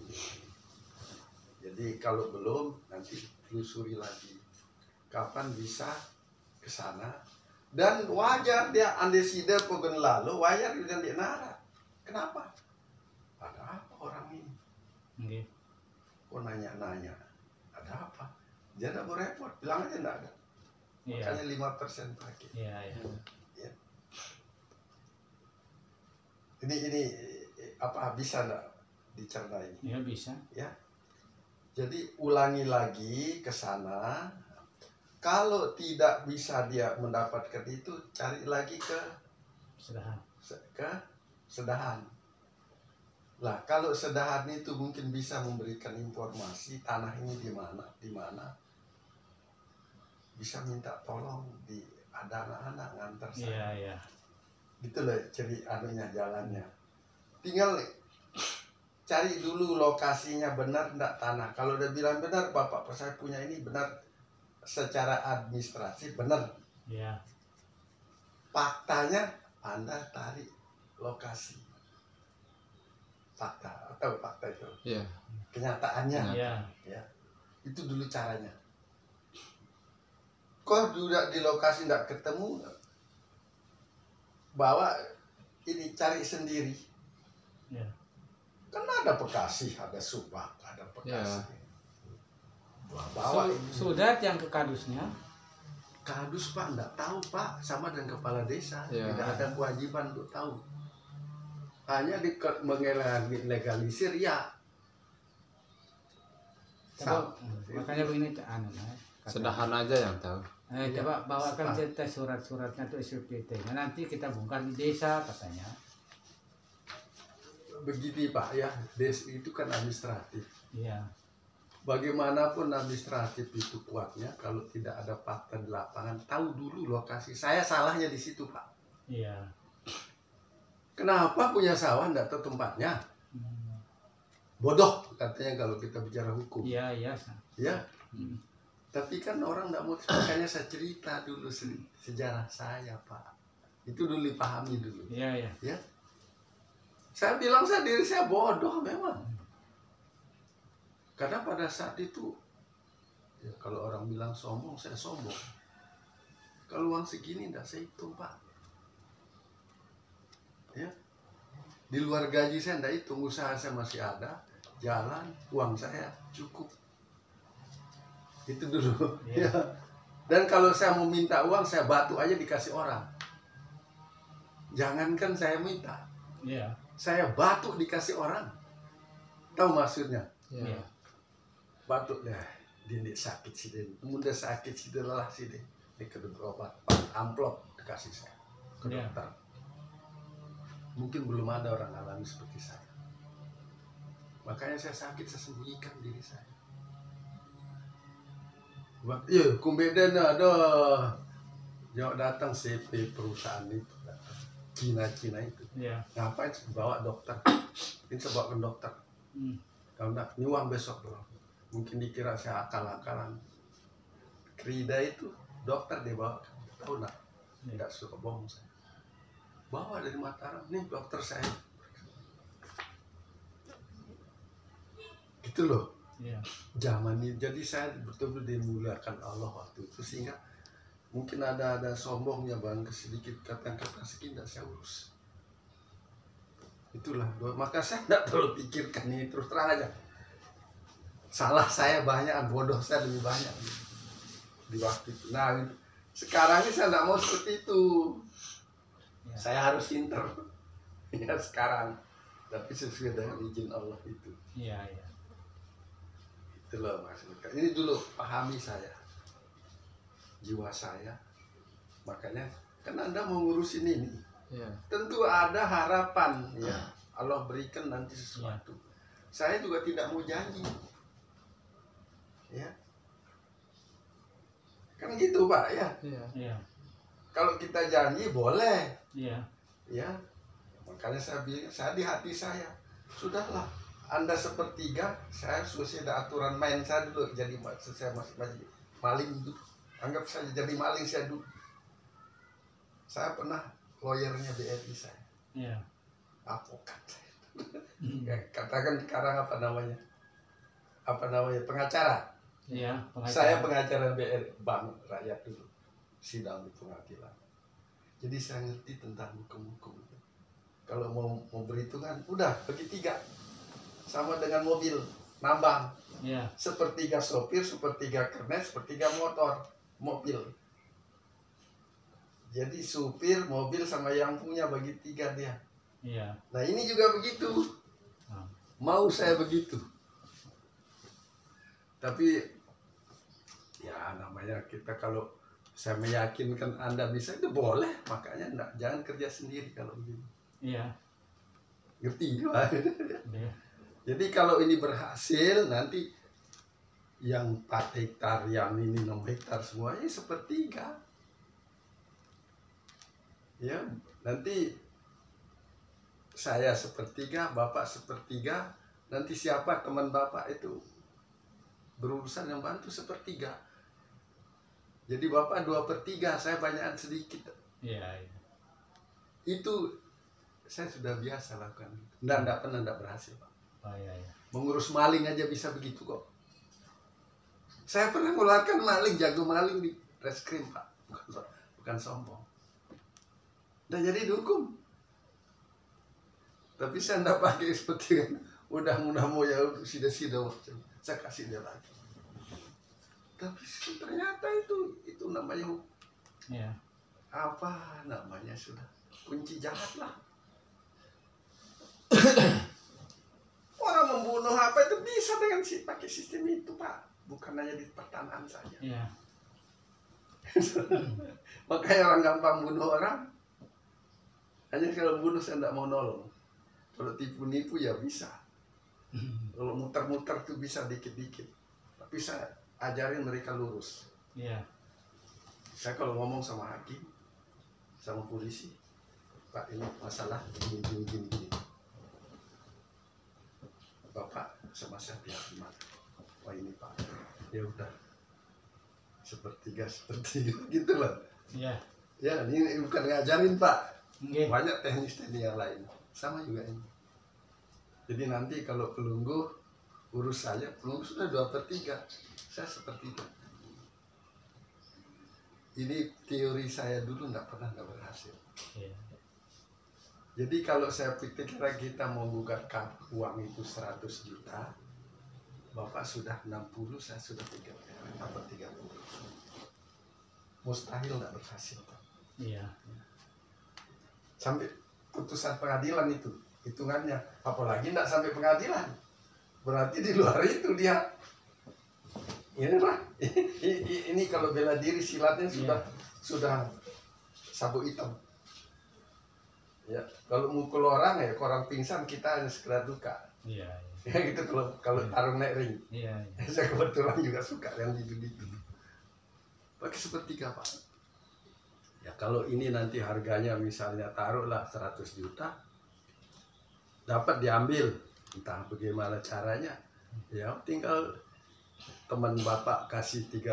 Jadi kalau belum nanti telusuri lagi kapan bisa ke sana. Dan wajar dia andesida pogen lalu wajar dia di nara. Kenapa? Ada apa orang ini? Nggih. Kok nanya-nanya? Ada apa? Dia tidak mau repot, bilang aja tidak ada. Iya. Makanya 5% pakai. Iya, iya. Ini apa bisa enggak dicerna ini? Ya bisa. Ya. Jadi ulangi lagi ke sana. Kalau tidak bisa dia mendapatkan itu, cari lagi ke Sedahan. Lah, kalau Sedahan itu mungkin bisa memberikan informasi tanah ini di mana. Bisa minta tolong ada anak-anak ngantar saya. Iya, iya. Gitu loh anunya jalannya. Tinggal cari dulu lokasinya benar enggak tanah. Kalau udah bilang benar, Bapak saya punya ini benar secara administrasi benar. Iya. Faktanya Anda tarik lokasi. Fakta atau fakta itu. Iya. Kenyataannya. Iya. Itu dulu caranya. Kok udah di lokasi enggak ketemu, bawa ini cari sendiri. Iya. Kan ada Bekasi, ada Subak, ada Bekasi. Bawa ini. Sudah yang ke kadusnya. Kadus Pak, enggak tahu Pak, sama dengan kepala desa. Ya. Tidak ada kewajiban untuk tahu. Hanya legalisir ya. Coba, makanya begini anu Sedahan aja yang tahu. coba bawakan cerita surat-suratnya tuh SPT. Nanti kita bongkar di desa katanya. Begitu Pak ya, itu kan administratif. Iya. Bagaimanapun administratif itu kuatnya, kalau tidak ada fakta di lapangan, tahu dulu lokasi. Saya salahnya di situ Pak. Iya. Kenapa punya sawah tidak tahu tempatnya? Bodoh katanya kalau kita bicara hukum. Iya, iya. Ya. Tapi kan orang tidak mau, makanya saya cerita dulu sejarah saya Pak. Itu dulu dipahami dulu. Iya, iya. Ya. Saya bilang diri saya bodoh memang. Karena pada saat itu, ya kalau orang bilang sombong, saya sombong. Kalau uang segini tidak saya hitung Pak. Ya. Di luar gaji saya tidak hitung, usaha saya masih ada, jalan, uang saya cukup. Itu dulu. Iya. Ya. Dan kalau saya mau minta uang, saya batu aja dikasih orang. Jangankan saya minta, Iya. saya batuk dikasih orang. Tahu maksudnya? Iya. Batuk deh, dia sakit sih deh. Mudah sakit sih deh, lelah sih deh. Ini ke obat, amplop dikasih saya ke Iya. dokter. Mungkin belum ada orang alami seperti saya. Makanya saya sakit, saya sembunyikan diri saya. Iya, kumbeden aduh. Jauh datang CP perusahaan itu, datang. Cina itu. Iya. Ngapain bawa dokter? Ini saya bawa ke dokter. Kalau nak ini uang besok bro, mungkin dikira saya akal-akalan. Krida itu dokter dia bawa, tahu nak? Nggak suka bohong saya. Bawa dari Mataram, nih dokter saya. Gitu loh. Iya. Zaman ini, jadi saya betul-betul dimuliakan Allah waktu itu, sehingga mungkin ada sombongnya bang, sedikit kata-kata sekian saya urus. Itulah, maka saya tidak terlalu pikirkan ini, terus terang aja. Salah saya banyak, bodoh saya lebih banyak di waktu itu. Nah, sekarang ini saya tidak mau seperti itu. Ya. Saya harus pinter. Ya sekarang, tapi sesuai dengan izin Allah itu. Iya, iya. Itulah maksudnya. Ini dulu pahami saya, jiwa saya. Makanya kan Anda mau ngurusin ini, Iya. tentu ada harapan ya. Allah berikan nanti sesuatu. Saya juga tidak mau janji. Ya. Kan gitu Pak ya. Iya. Iya. Kalau kita janji boleh. Iya. Ya. Makanya saya bilang, saya di hati saya, sudahlah. Anda sepertiga, saya sudah ada aturan main saya dulu. Jadi saya masih maling itu. Anggap saja jadi maling saya dulu. Saya pernah lawyernya BRI saya. Iya. Advokat saya. Ya, katakan sekarang apa namanya? Pengacara. Iya. Saya pengacara BRI, Bank Rakyat dulu. Sidang di pengadilan. Jadi saya ngerti tentang hukum-hukum. Kalau mau berhitungan, udah bagi 3. Sama dengan mobil, nambang. Iya. Sepertiga sopir, sepertiga kernet, sepertiga motor, mobil. Jadi supir, mobil sama yang punya bagi 3 dia. Iya. Nah ini juga begitu. Ah. Mau saya begitu. Tapi ya namanya kita kalau saya meyakinkan Anda bisa itu boleh. Makanya enggak, jangan kerja sendiri kalau begini. Iya. Ngerti Pak? Iya. Jadi kalau ini berhasil nanti yang 4 hektar, yang ini 6 hektar semuanya sepertiga. Ya, nanti saya sepertiga, Bapak sepertiga, nanti siapa teman Bapak itu berurusan yang bantu sepertiga. Jadi Bapak 2/3, saya banyakan sedikit. Iya. Iya. Itu saya sudah biasa lakukan. Enggak pernah berhasil Pak. Oh iya. Iya. Mengurus maling aja bisa begitu kok. Saya pernah mengeluarkan maling, jago maling di reskrim Pak. Bukan sombong. Udah jadi dihukum. Tapi saya enggak pakai seperti kan. Udah mau ya sida-sida saya kasih dia lagi. Tapi ternyata itu namanya Iya. apa namanya sudah kunci jahat lah. Orang membunuh apa itu bisa dengan pakai sistem itu Pak, bukan hanya di pertanahan saja. Iya. Makanya orang gampang bunuh orang. Hanya kalau bunuh saya tidak mau nolong. Kalau tipu-nipu ya bisa. Kalau muter-muter tuh bisa dikit-dikit. Tapi saya ajarin mereka lurus. Iya. Saya kalau ngomong sama hakim, sama polisi, Pak ini masalah gini. Bapak sama saya pihak gimana? Wah ini Pak, ya udah sepertiga gitu loh. Iya. Ya ini bukan ngajarin Pak. Nggih. Banyak teknis-teknis yang lain. Sama juga ini. Jadi nanti kalau pelunggu urus saya, pelunggu sudah 2/3. Saya sepertiga. Ini teori saya dulu nggak berhasil. Iya. Jadi kalau saya pikir kita mau gugat uang itu 100 juta, Bapak sudah 60, saya sudah 30. Mustahil nggak berhasil Pak. Iya. Sampai putusan pengadilan itu hitungannya, apalagi nggak sampai pengadilan, berarti di luar itu dia. Ini lah, ini kalau bela diri silatnya sudah sabuk hitam. Ya, kalau mukul orang ya, orang pingsan kita hanya sekedar duka. Iya. Ya gitu kalau tarung naik ring. Iya. Saya kebetulan juga suka yang gitu-gitu. Pakai sepertiga Pak. Ya kalau ini nanti harganya misalnya taruhlah 100 juta, dapat diambil, entah bagaimana caranya, Ya tinggal teman bapak kasih 30,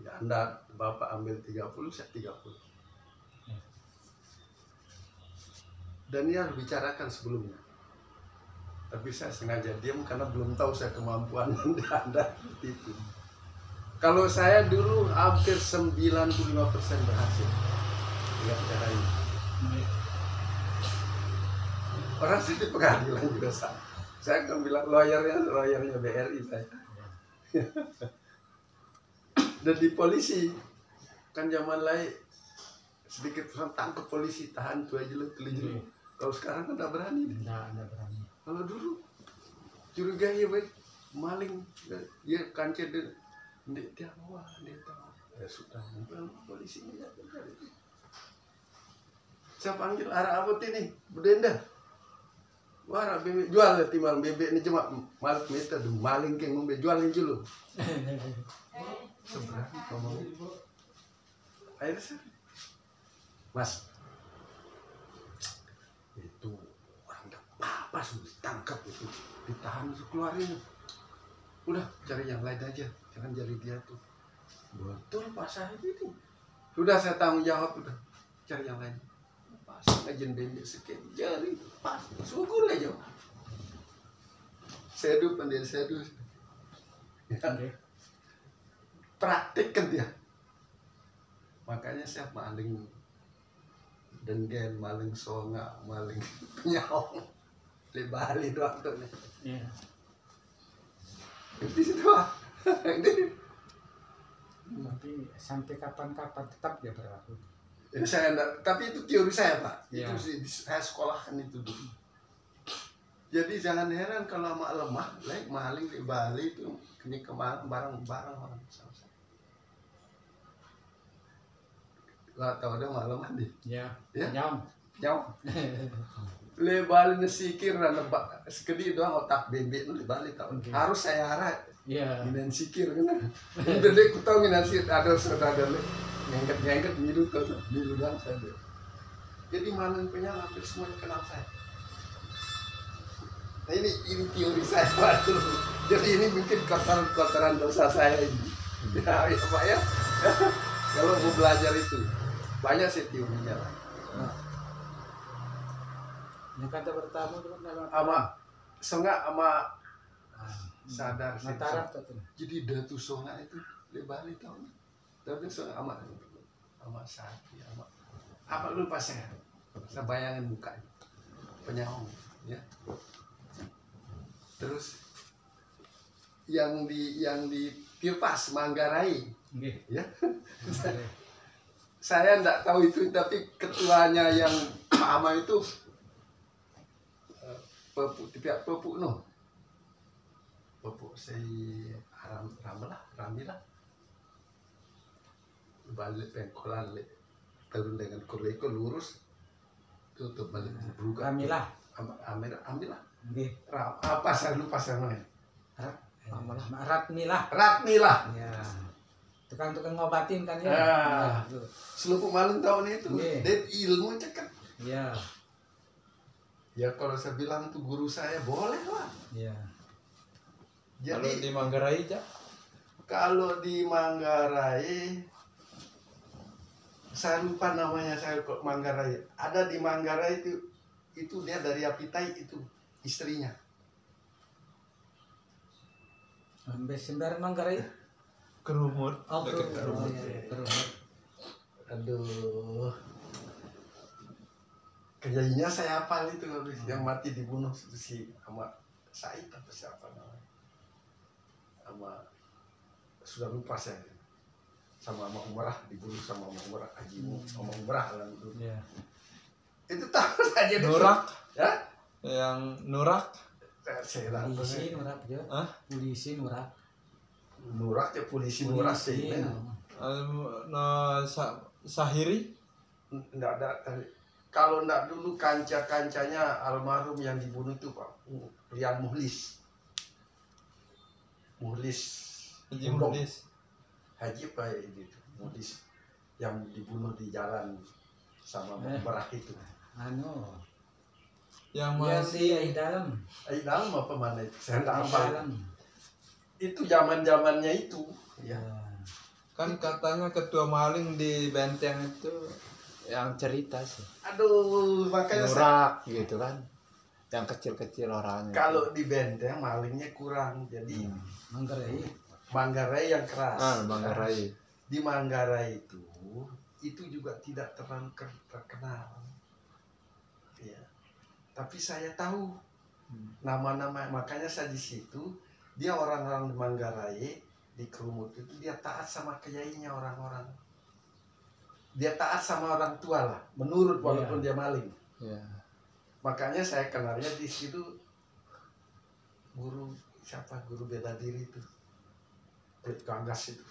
ya anda bapak ambil 30, saya 30. Dan dia harus bicarakan sebelumnya. Tapi saya sengaja diam karena belum tahu saya kemampuan anda seperti itu. Kalau saya dulu hampir 95% berhasil dengan cara ini. Orang saya di pengadilan juga sama. Saya akan bilang lawyernya BRI saya. Dan di polisi kan zaman lain sedikit orang tangkap polisi tahan tuh aja lo telinjur. Kalau sekarang kan nggak berani. Nggak berani. Kalau dulu curiga ya baik maling ya kancet dia tahu ya sudah mobil polisinya ya. Saya panggil arah apa ini bedenda. Wah, bebek jual ya timbal bebek ini cuma maling meter maling keng ngombe jual ini dulu. Seberapa ngomong. Akhirnya saya, Mas, itu orang nggak apa-apa sudah ditangkap itu, ditahan suruh keluarin. Udah cari yang lain aja, jangan cari dia tuh. Betul Pak Syahid itu. Sudah saya tanggung jawab udah, cari yang lain. Pas ngajin bebek sekian jari pas syukur aja. Seduh pandai seduh. Ya, praktikkan dia. Makanya saya maling denggen, maling songa, maling penyaung di Bali doang tuh nih. Iya. Di situ lah. Tapi sampai kapan-kapan tetap dia berlaku. Ya, saya enggak, tapi itu teori saya Pak. Ya. Itu sih saya sekolahkan itu dulu. Jadi jangan heran kalau sama lemah, maling di Bali itu ini kemarin barang-barang orang sama saya. Gak tahu ada malam mandi. Ya. Ya. Jam. Jauh. Le Bali nesikir dan lebak sekedi doang otak bebek lu di Bali tahu. Okay. Harus saya arah. Iya. Minan sikir kan. Bebek ku tahu minan sikir ada saudara le. Ngengket milu tuh, milu doang saya deh. Jadi maling penyalah hampir semuanya kenal saya. Nah ini teori saya Pak. Jadi ini mungkin kotoran dosa saya ini. Ya Pak ya. Kalau mau belajar itu banyak sih teorinya lah. Yang kata pertama itu kan Ama songa ama sadar sih. Mataram tuh. Jadi datu songa itu di Bali tahu. Tapi songa ama sapi ama apa lupa saya bayangin mukanya penyaung ya. Terus yang di Tirpas Manggarai ya. Saya enggak tahu itu tapi ketuanya yang ama itu pihak Pepuk no. Pepuk saya Ramilah. Balik pengkolan le. Turun dengan kureko lurus. Tutup balik buka. Ramilah. Ambillah. Nggih. Apa saya lupa sama ya. Ratmilah. Ya. Tukang-tukang ngobatin kan ya. Selupuk maling tahun itu. Yeah. Dan ilmu cekak. Iya. Ya kalau saya bilang tuh guru saya boleh lah. Iya. Kalau Jadi di Manggarai aja. kalau di Manggarai saya lupa namanya saya kok Manggarai. Ada di Manggarai itu dia dari Apitai itu istrinya. Ambil sembarang Manggarai. Kerumut. Oh, Dekat kerumut. Kerumut. Aduh. Kayaknya saya hafal itu yang mati dibunuh itu si sama Said atau siapa namanya. Sama sudah lupa saya. Sama Umrah dibunuh sama Umrah Haji sama Umrah lah itu. Iya. Itu tahu saja Nurak. Ya? Yang Nurak. Saya lah. Polisi nurak jo. Hah? Polisi nurak. Nurak ya polisi Nurak sih. Sahiri. Enggak ada. Kalau enggak dulu kanca-kancanya almarhum yang dibunuh itu Pak Rian Muhlis. Haji Muhlis. Haji apa ya itu Muhlis yang dibunuh di jalan sama Umrah itu. Yang Yang di masih dalam. Dalam apa mana itu? Saya nggak Di hafal. dalam. Itu zaman-zamannya itu. Ya. kan katanya ketua maling di benteng itu yang cerita sih. Aduh, makanya saya, Nurak gitu kan. Yang kecil-kecil orangnya. kalau di benteng malingnya kurang. Jadi Manggarai. Manggarai yang keras. Manggarai. Di Manggarai itu juga tidak terlalu terkenal. Ya. Tapi saya tahu nama-nama, makanya saya di situ. Dia orang-orang di Manggarai di Kerumut itu dia taat sama kiainya orang-orang. Dia taat sama orang tua lah, menurut walaupun dia maling. Ya. Makanya saya kenalnya di situ guru siapa, guru bela diri itu, Kulit Kanggas itu.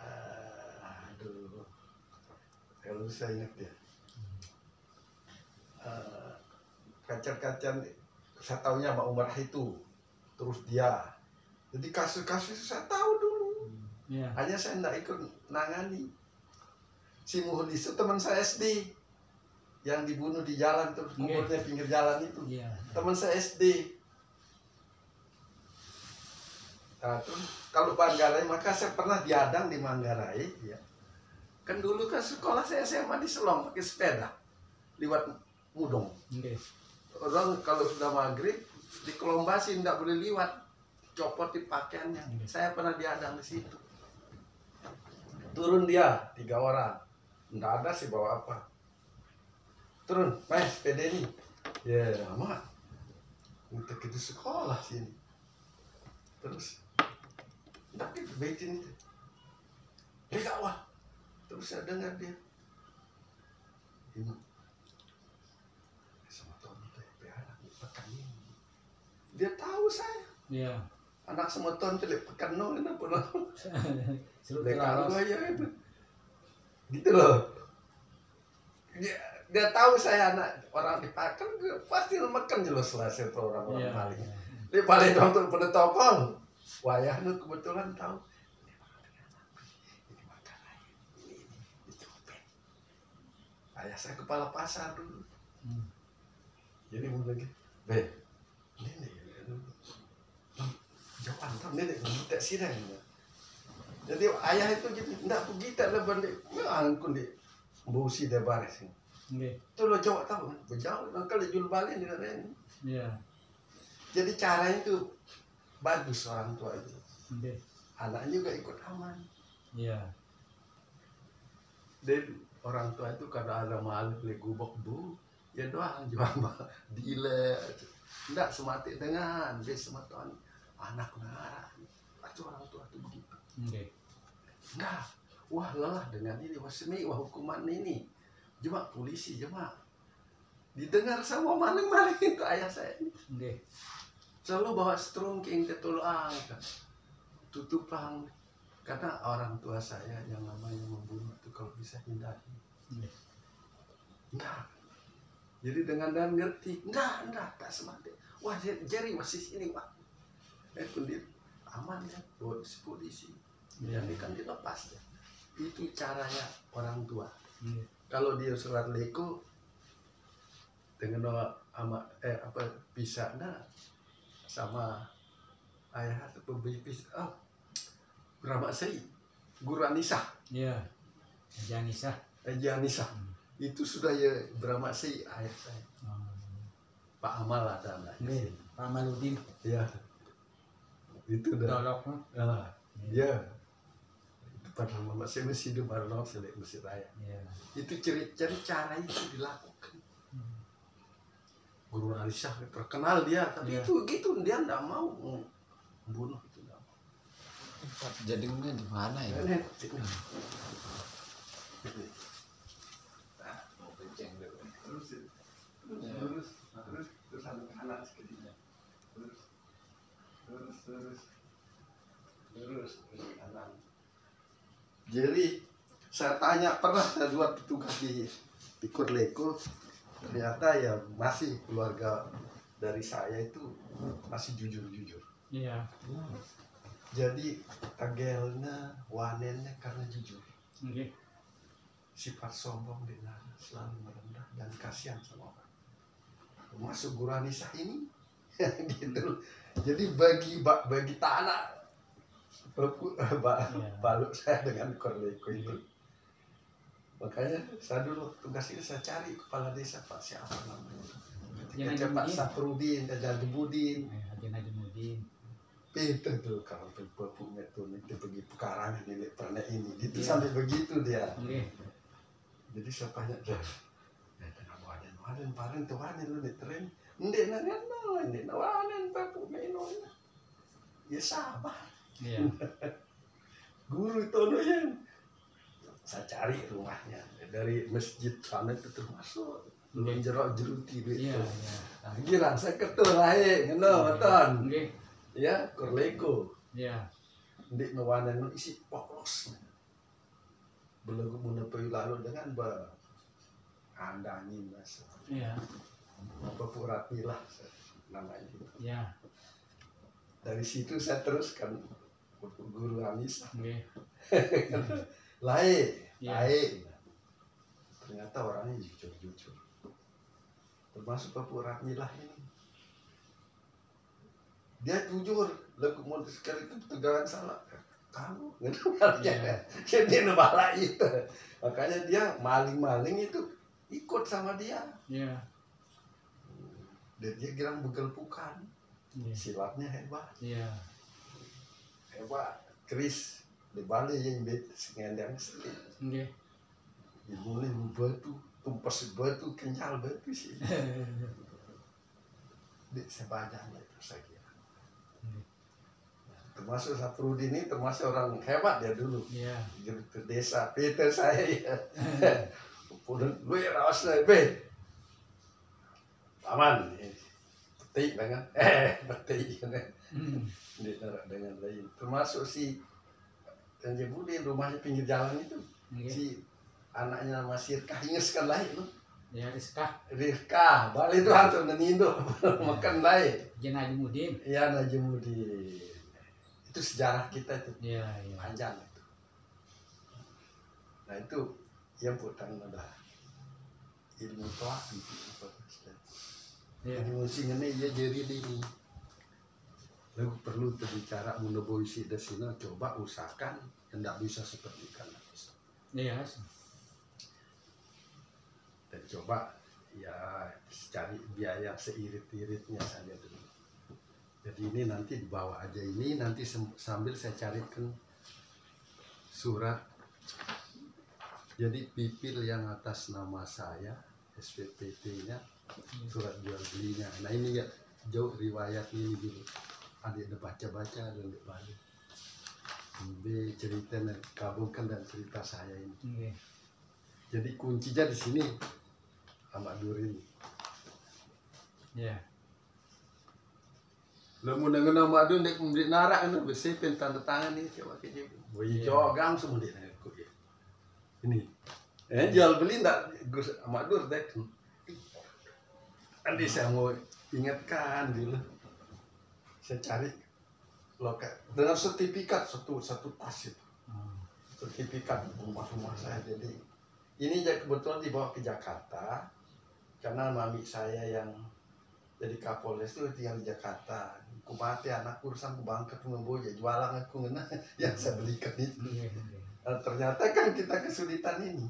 Aduh, kalau saya ingat dia. Kacar-kacar saya tahunya sama Umar itu, terus dia. Jadi kasus-kasus saya tahu dulu. Iya. Hanya saya tidak ikut nangani. Si Muhlis itu teman saya SD yang dibunuh di jalan terus kuburnya pinggir jalan itu. Iya. Teman saya SD. Nah, terus kalau Manggarai maka saya pernah diadang di Manggarai. Ya. Kan dulu kan sekolah saya SMA di Selong pakai sepeda lewat Mudong. Oke. Orang kalau sudah maghrib dikelombasin tidak boleh lewat, copot di pakaiannya. Saya pernah diadang di situ. Turun dia 3 orang, nggak ada sih bawa apa. Turun, main sepeda ini. Ya, mak, kita ke sekolah sini. Terus, tapi betin itu, mereka wah. Terus saya dengar dia, ini sama Tony itu anak pekan ini. Dia tahu saya. Iya. Anak semeton tuh pekan nol ini apa nol? Suruh Lekal telalos. ya itu. Gitu loh. Dia tahu saya anak orang dipakan, pasti makan jelas lah saya tahu orang-orang Iya. maling. Dia paling nonton pada tokong. Wayah nu kebetulan tahu. Ini makan aja. Ini copet. Ayah saya kepala pasar dulu. Jadi mau lagi, ini jauh antam nenek kita sirang. Jadi ayah itu gitu, ndak begitu lah balik, angkun di busi dia baris. Oke. Itu lo jauh tahu, berjauh, kalau jual balik di lain. Iya. Jadi cara itu bagus orang tua itu, Oke. anaknya juga ikut aman. Iya. Dan orang tua itu kalau ada malu beli gubok bu, ya doang jual dile, ndak semati dengan dia semeton anak ngarah. Itu orang tua itu begitu. Oke. Enggak, wah lelah dengan ini, wah semi, wah hukuman ini. Cuma polisi, cuma didengar sama maling-maling itu ayah saya. Oke. Selalu bawa strungking ke tolong, tutupang. Karena orang tua saya yang namanya membunuh itu kalau bisa hindari. Oke. Enggak. Jadi dengan dan ngerti, enggak, tak semati. Wah, Jerry masih sini, Pak. Kundit aman kan, bawa si polisi. Jadi kan dilepas ya. Itu caranya orang tua. Kalau dia surat leko dengan pisahnya sama ayah atau pembeli pisah, berapa sih? Guru Anissa, Iya. Janisa. Anissa. Itu sudah ya berapa sih ayah saya. Pak Amal ada anaknya. Pak Maludin. Ya, itu dah. Dolok. Ya, itu pada masih masih di Barno selek masih raya. Iya. Itu cari cara itu dilakukan. Guru Alisa terkenal dia, tapi Iya. itu gitu dia nggak mau membunuh itu nggak mau. Jadinya di mana ya? Ini, ini. Nah, mau kenceng dulu. Terus anak sekalinya. Terus kanan. Jadi saya tanya, pernah saya buat petugas di Kurleko, ternyata ya masih keluarga dari saya itu masih jujur-jujur. Iya. Jadi tagelnya, wanennya karena jujur. Oke. Sifat sombong dengan selalu merendah dan kasihan sama orang. masuk Guru Anisah ini gitu. Jadi bagi tanah balut saya dengan Korleko itu. Makanya saya dulu tugas ini saya cari kepala desa Pak siapa namanya. Ketika Pak Saprudin, Jadubudin, Haji Najmudin. itu tuh kalau bapaknya tuh itu pergi pekarangan ini pernah ini itu sampai begitu dia. Jadi saya tanya dia, kenapa ada paling tuh ada lu ditren, ndek nawanen bapak mainon, ya sabar. Iya. Guru Tono yang saya cari rumahnya dari masjid sana itu termasuk belum jeruti Iya, gitu. iya. Kira saya ketul ae, ngono beton. Nggih. Ya, Korleko. Iya. Ndek nawanen isi polos. Belum menepi lalu dengan andangin mas. Iya. Bapak Ratmilah namanya. Iya. Dari situ saya teruskan Guru Anisah. Nggih. Lae. Ternyata orangnya jujur. Termasuk Bapak Ratmilah ini. Dia jujur, lagu mau sekali itu tegangan salah. Kamu gitu ya. Jadi nembala itu. Makanya dia maling-maling itu ikut sama dia. Iya. Dan dia bilang begelpukan. Silatnya hebat. Iya. Hebat. Keris di Bali yang bet sengendang sekali. Nggih. Dimulai batu, tumpas batu, kenyal batu sih. Di sebajanya itu saya kira. Termasuk Saprudin ini termasuk orang hebat ya dulu. Iya. Ke desa Peter saya ya. Pun lu ya rawas be. Paman. Petik dengan petik dengan dengan lain. Termasuk si Jebudin rumahnya pinggir jalan itu. Si anaknya nama Sirkah ingat sekali lain lu. Ya Rizka, balik itu hantu nenindo makan lain. Najmudin. Iya Najmudin. Itu sejarah kita itu. Iya. Panjang itu. Nah itu yang putan adalah ilmu toa itu. Ilmu singene iya jadi ini. Lalu perlu terbicara meneboi si desina coba usahakan tidak bisa seperti karena bisa. Iya. Dan coba ya cari biaya seirit-iritnya saja dulu. Jadi ini nanti dibawa aja ini nanti sambil saya carikan surat. Jadi pipil yang atas nama saya SPPT-nya surat jual belinya. Nah ini ya jauh riwayat ini dulu. Adik udah baca-baca dan balik. B cerita kabungkan dan cerita saya ini. Jadi kuncinya di sini Ahmad Durin. Iya. Lamun dengan nama Adun dek memberi narak itu bersih tanda tangan nih coba kayak gitu. Boy jogang semua dia aku ya. Ini. Jual beli ndak Gus Ahmad Dur dek. Nanti saya mau ingatkan dulu. Saya cari loket dengan sertifikat satu tas itu. Sertifikat rumah saya jadi ini kebetulan dibawa ke Jakarta karena mami saya yang jadi Kapolres itu tinggal di Jakarta. Aku mati anak urusan bangkat ngemboja jualan aku ngena yang saya belikan itu. Nah, ternyata kan kita kesulitan ini.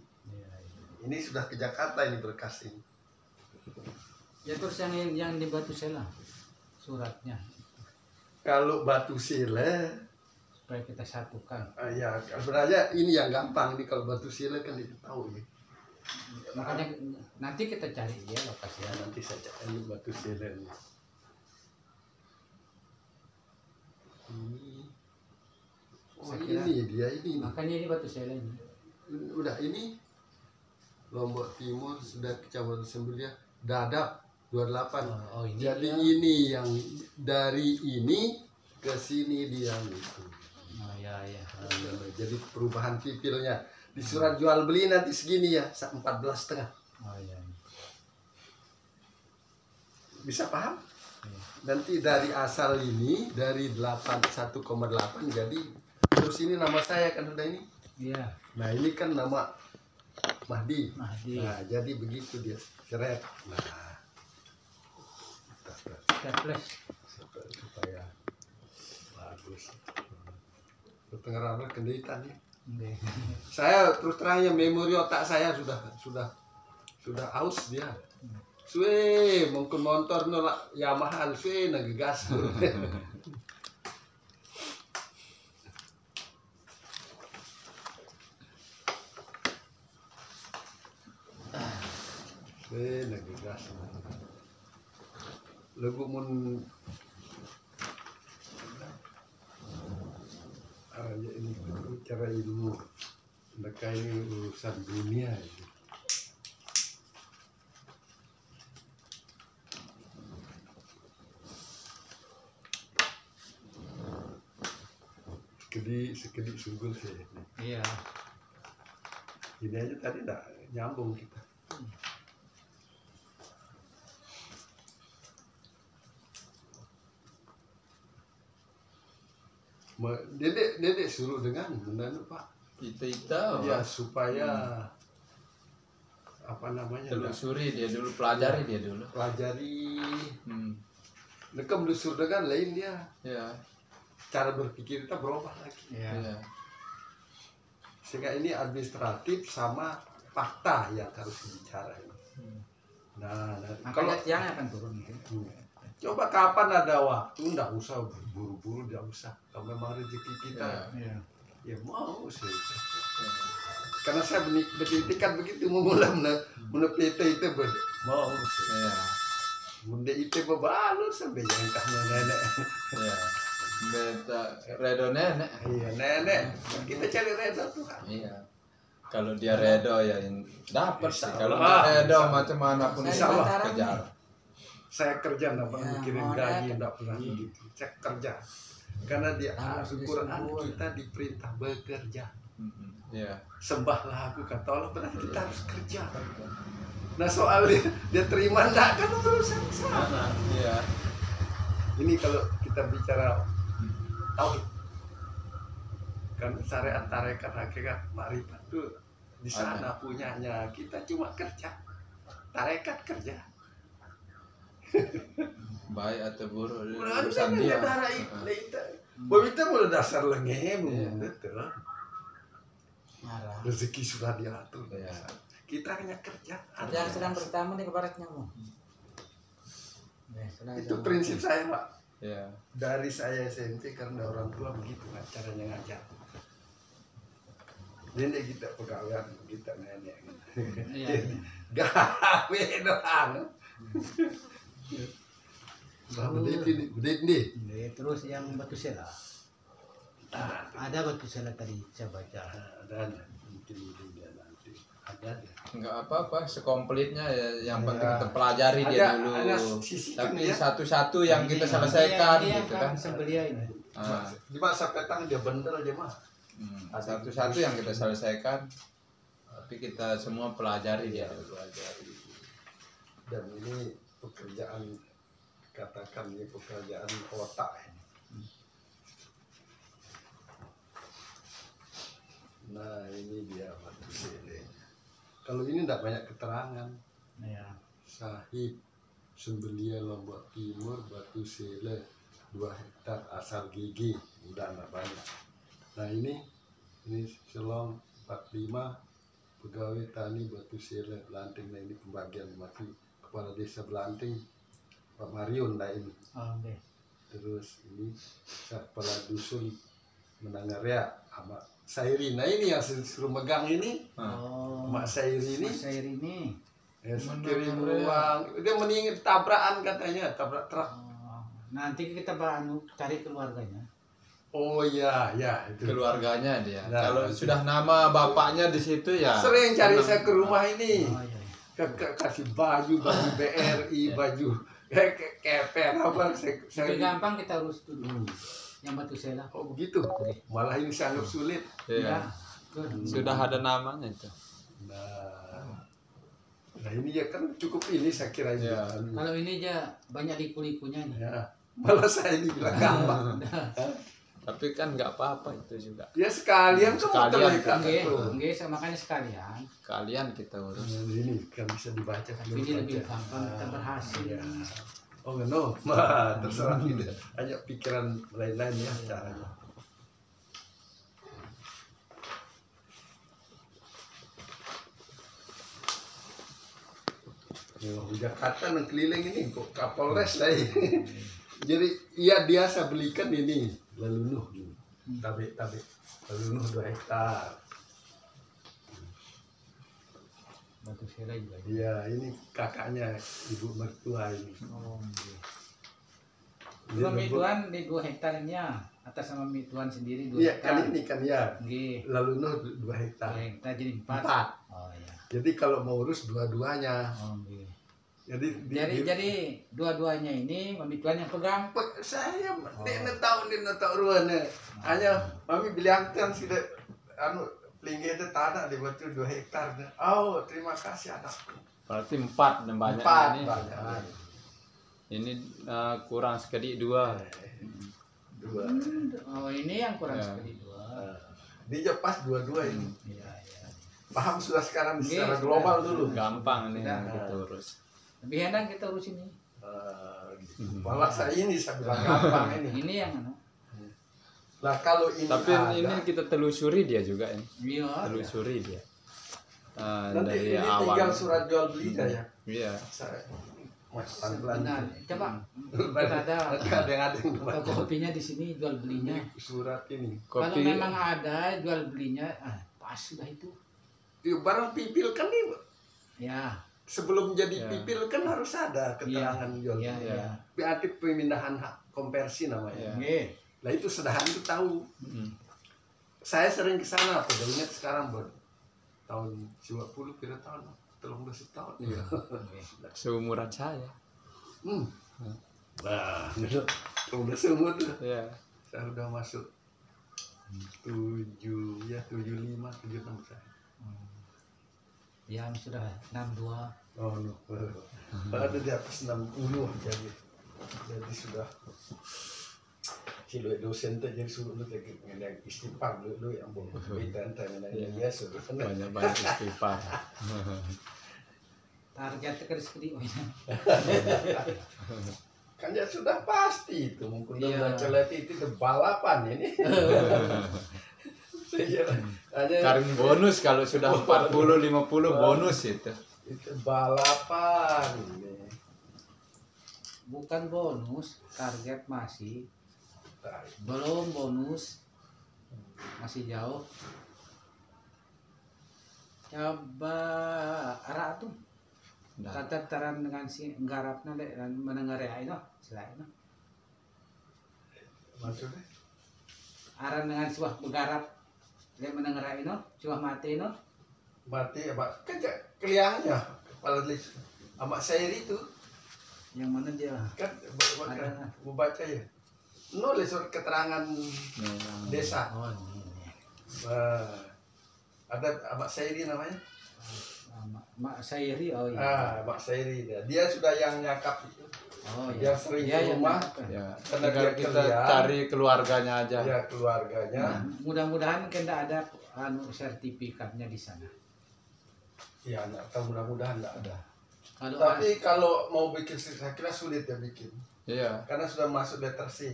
Ini sudah ke Jakarta ini berkas ini. Ya terus yang di Batu Sela suratnya Kalau Batu Sila supaya kita satukan. Ya sebenarnya ini yang gampang ini kalau Batu Sila kan itu tahu ya. Makanya nanti kita cari ya lokasinya. Nanti saya cari Batu Sila ini. Oh ini dia ini. Makanya ini Batu Sela ini. Udah ini Lombok Timur sudah Kecamatan Sembelia Dadap 28. Oh, ini jadi dia. ini yang dari ini ke sini dia gitu. Oh ya. Jadi perubahan pipilnya di surat jual beli nanti segini ya 14,5. Oh ya. Bisa paham? Ya. Nanti dari asal ini dari 1,8 jadi terus ini nama saya kan udah ini. Iya. Nah ini kan nama Mahdi. Mahdi. Nah jadi begitu dia seret. Nah Staples. supaya bagus. Kedengaran kenditan ya. Nggih. Saya terus terang ya, memori otak saya sudah aus dia. Suwe mungkin motor nolak Yamaha suwe ngegas. Suwe ngegas. Lagu mun ya ini cara ilmu, mereka ini urusan dunia ini. Sekedik sungguh sih. Iya. Ini aja tadi enggak nyambung kita. Dedek suruh dengan benar Pak. Kita Ya supaya apa namanya? telusuri dia dulu, pelajari dia dulu. Pelajari. Hmm. Mereka melusur dengan lain dia. Ya. Cara berpikir kita berubah lagi. Iya. Ya. Sehingga ini administratif sama fakta yang harus dibicarain. Nah, kalau Makanya tiangnya akan turun gitu. coba kapan ada waktu, nggak usah buru-buru, nggak usah. Kalau memang rezeki kita, Iya. ya mau sih. Karena saya berpikir kan begitu, memulai PT itu mau sih. Ya. Bunda itu berbalur sampai yang kahnya nenek. Ya. Beta redo nenek. Iya nenek, kita cari reda Tuhan. Iya. Kalau dia redo ya dapat sih. Insya Kalau Allah. nggak redo macam mana pun Insya Allah. kejar. Saya kerja nggak pernah Ya, mikirin mau gaji, naik. nggak pernah begitu. Saya kerja. Karena di Harus Al-Quran disebut. kita diperintah bekerja. Iya. Sembahlah aku, kata Allah, berarti kita harus kerja. Nah soal dia terima enggak kan urusan sana. Iya. Ini kalau kita bicara tauhid, kan syariat tarekat hakikat makrifat tuh di sana punyanya, kita cuma kerja. Tarekat kerja. Baik atau buruk Urusan urusan dia. darah itu. Begitu mulai dasar lengeh, Iya. betul. Marah. Rezeki sudah diatur. Iya. Kita hanya kerja. Yang sedang bertamu di kebaratnya mau. Itu prinsip saya Pak. Iya. Dari saya SMP karena orang tua begitu kan caranya ngajar. Nenek kita pegawai, kita nenek. Iya. Gawe doang. Udah ini. Terus yang batu sela. Ada batu sela tadi saya baca. Ada mungkin dia nanti. Ada. Enggak apa-apa, sekomplitnya ya, yang Iya. penting kita pelajari dia dulu. Ada sisi Tapi ya. satu-satu yang kita selesaikan Ini gitu yang kan. sebelia ini. Ah, Di masa petang dia bener aja mah. satu-satu yang kita selesaikan. Tapi kita semua pelajari dia dulu. Dan ini pekerjaan, katakan ini pekerjaan otak ini. Nah ini dia batu sele. Kalau ini tidak banyak keterangan. Iya. Sahib Sembelia Lombok Timur batu sele 2 hektar asal gigi, udah nggak banyak. Nah ini Selong 45 pegawai tani batu sele Belanting. Nah ini pembagian masih kepala desa Belanting Pak Marion lah ini. Oh, oke. Terus ini kepala dusun Menangaria sama Sairi. Nah ini yang suruh megang ini Oh. Mak Sairi ini Mas Sair ini. ya, kirim uang. Dia meninggal tabrakan katanya, tabrak truk. Oh. Nanti kita cari keluarganya. Oh iya ya itu. Keluarganya dia. Nah, Kalau itu. sudah nama bapaknya di situ ya. Sering cari saya ke rumah ini. Oh iya. Kasih baju BRI, baju keper apa saya. Lebih gampang kita urus dulu. Hmm. Yang batu sela. Oh begitu. Malah ini saya anggap sulit. Iya. Betul. Sudah ada namanya itu. Nah ini ya kan cukup ini saya kira ini. Ya. Kalau ini aja banyak liku-likunya ini. Ya. Malah saya dibilang gampang. Tapi kan nggak apa-apa itu juga. Ya sekalian kan Sekalian, terlihat Oke, tuh. oke, makanya sekalian. Kalian kita urus. Nah, ini kan bisa dibaca. Tapi ini lebih gampang kita berhasil. Ya. Oh no, mah terserah tidak. Hanya pikiran lain-lain ya caranya. Oh, Jakarta nang keliling ini kok Kapolres lah ini. Jadi iya biasa belikan ini lalunuh. Tabe lalunuh 2 hektar. Batu sela juga. Iya, ini kakaknya ibu mertua ini. Oh, iya. Dia Sama lembut. Mituan di 2 hektarnya atas sama Mituan sendiri 2 Iya, hektar. kali ini kan ya. Nggih. Lalunuh 2 hektar. 2 hektar jadi 4. 4. Oh iya. Jadi kalau mau urus dua-duanya. Oh iya. Jadi Jadi dua-duanya ini Mituan yang pegang. saya dia tahu ruannya. Hanya mami bilang kan sudah anu pelinggi itu tanah di batu 2 hektar. Oh, terima kasih anakku. Berarti 4 dan banyak 4 ini. banyak. Ini kurang sekali 2. 2. Oh, ini yang kurang Ya. sekali 2. Dia pas 22 ini. Iya iya. Paham sudah sekarang Oke, secara sudah. global dulu. Gampang nih Sudah. kita urus. Lebih enak kita urus ini. Malah saya bilang gampang ini. Ini yang anu. Nah kalau ini Tapi ada, ini kita telusuri dia juga ini. Iya. Telusuri dia. nanti Dari ini awal. tinggal surat jual belinya ya. Iya. Saya pelan-pelan. Benar. Coba kita ada Ada yang fotokopinya di sini jual belinya. surat ini. Kalau Kopi. memang ada jual belinya, pas sudah itu. Iya, barang pipil kan nih Ya. sebelum jadi Ya. pipil kan harus ada keterangan jual Iya, beli. iya. Berarti pemindahan hak konversi namanya. Ya. Nggih. Nah itu sedahan itu tahu. Mm. Saya sering ke sana tuh, dan ingat sekarang Bon. Tahun 20 kira tahun 13 tahun ya. Seumuran saya. Nah, itu udah semua tuh. Iya. Saya udah masuk 75, 76 saya. Yang sudah 62. Oh no. Ada di atas 60 jadi sudah kilo dosen tuh jadi suruh lu kayak istighfar lu yang boleh kita antara dia suruh Banyak-banyak istighfar. Target ke rezeki. kan ya sudah pasti itu mungkin Iya. udah celet itu balapan ini. Saya hanya Karin bonus kalau sudah 40-50 bonus itu. itu balapan ini. Bukan bonus, target masih belum bonus. Masih jauh. Coba arah tuh. Nah, Tataran dengan si garapna dek dan menengarai no, selain no. Maksudnya Aran dengan sebuah begarap dia menengarai no, cuma mati no. mati apa kan keliangnya kepala amak saya itu Yang mana dia? kan Ada. mau baca ya nulis surat keterangan desa. Oh ini. Ada Mak Sairi namanya. Mak Sairi, oh iya. Mak Sairi dia sudah yang nyakap itu. Oh Dia iya. sering Iya, ke yang rumah. nyakap. ya. Karena Tinggal dia kita kerja. cari keluarganya aja. Ya keluarganya. Mudah-mudahan kena ada sertifikatnya di sana. Ya mudah-mudahan enggak ada. Kalau Tapi kalau mau bikin saya kira sulit ya bikin. Iya. Karena sudah masuk letter C.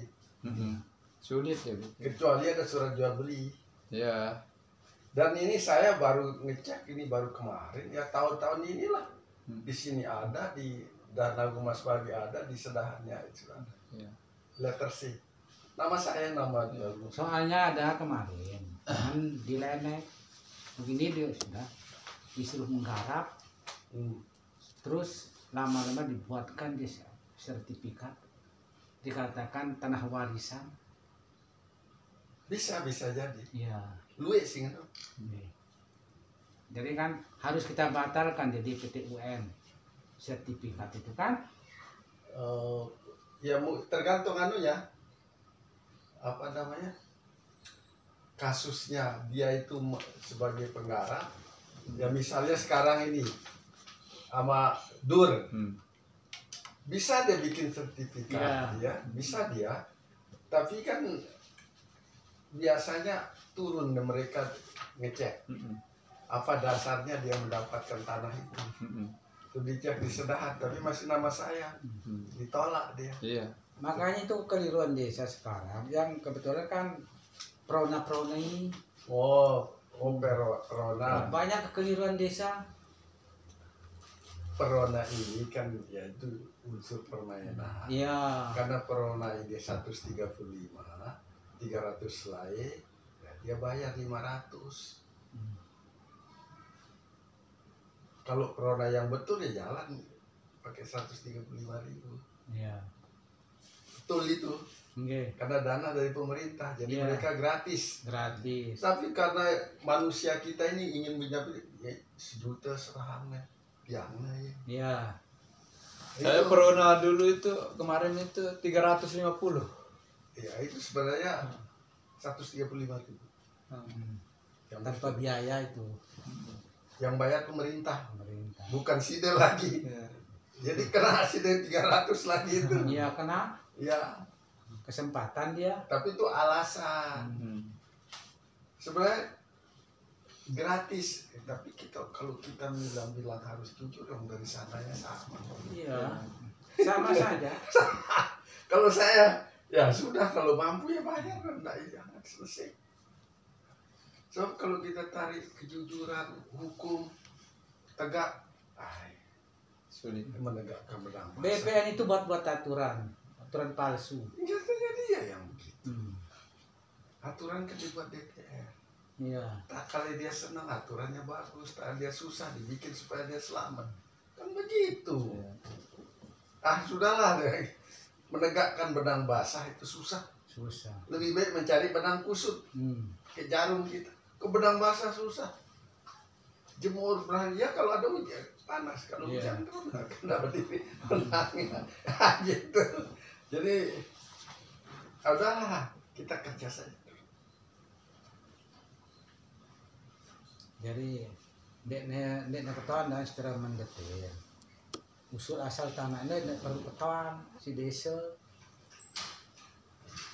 Sulit ya. Bu. Kecuali ada surat jual beli. Iya. Dan ini saya baru ngecek ini baru kemarin ya tahun-tahun inilah. Di sini ada di Danau Mas Bagi ada di Sedahannya itu ada. Iya. Letter C. Nama saya nama dia. soalnya ada kemarin kan di Lenek begini dia sudah disuruh menggarap, terus lama-lama dibuatkan dia sertifikat, dikatakan tanah warisan. Bisa jadi. Ya. Luwe sih kan. Jadi kan harus kita batalkan jadi PT UN sertifikat itu kan. Ya tergantung anunya. Apa namanya? Kasusnya dia itu sebagai penggarap. Ya misalnya sekarang ini sama Dur. Bisa dia bikin sertifikat ya, bisa dia. Tapi kan biasanya turun mereka ngecek apa dasarnya dia mendapatkan tanah itu. Itu dicek di Sedahat, tapi masih nama saya. Ditolak dia. Iya. Makanya itu keliruan desa sekarang yang kebetulan kan prona-prona ini Oh, Perona. banyak kekeliruan desa. Perona ini kan ya itu unsur permainan. Iya. Karena Perona ini 135, 300 selai, ya dia bayar 500. Kalau Perona yang betul ya jalan pakai 135.000. Iya. Betul itu. Nggih, Karena dana dari pemerintah, jadi Iya. mereka gratis. gratis. Tapi karena manusia kita ini ingin mencapai ya, 1 juta serahnya, biangnya ya. Iya. Saya Itu- pernah dulu itu kemarin itu 350. Ya itu sebenarnya 135.000. Yang Tanpa biaya itu yang bayar pemerintah, pemerintah. bukan sidel lagi. Iya. Jadi kena sidel 300 lagi itu. Iya, kena Ya, kesempatan dia. tapi itu alasan. Sebenarnya gratis, tapi kalau kita bilang harus jujur dong dari sananya sama. Iya. Sama saja. Kalau saya ya sudah, kalau mampu ya bayar, enggak ya jangan, selesai. So kalau kita tarik kejujuran hukum tegak, Sulit. menegakkan benang masa. BPN itu buat aturan palsu. Nyatanya dia yang begitu. Aturan kan dibuat DPR. Iya. Tak kali dia senang aturannya bagus, tak dia susah dibikin supaya dia selamat. Kan begitu. Sudahlah deh. Menegakkan benang basah itu susah. Susah. Lebih baik mencari benang kusut. Ke jarum kita. Ke benang basah susah. Jemur berani ya kalau ada hujan panas, kalau Iya. hujan kan nggak berdiri benangnya. Gitu. Jadi udahlah, kita kerja saja. Jadi dek ketahuan dan secara mendetail. Usul asal tanahnya dek perlu ketahuan si desa.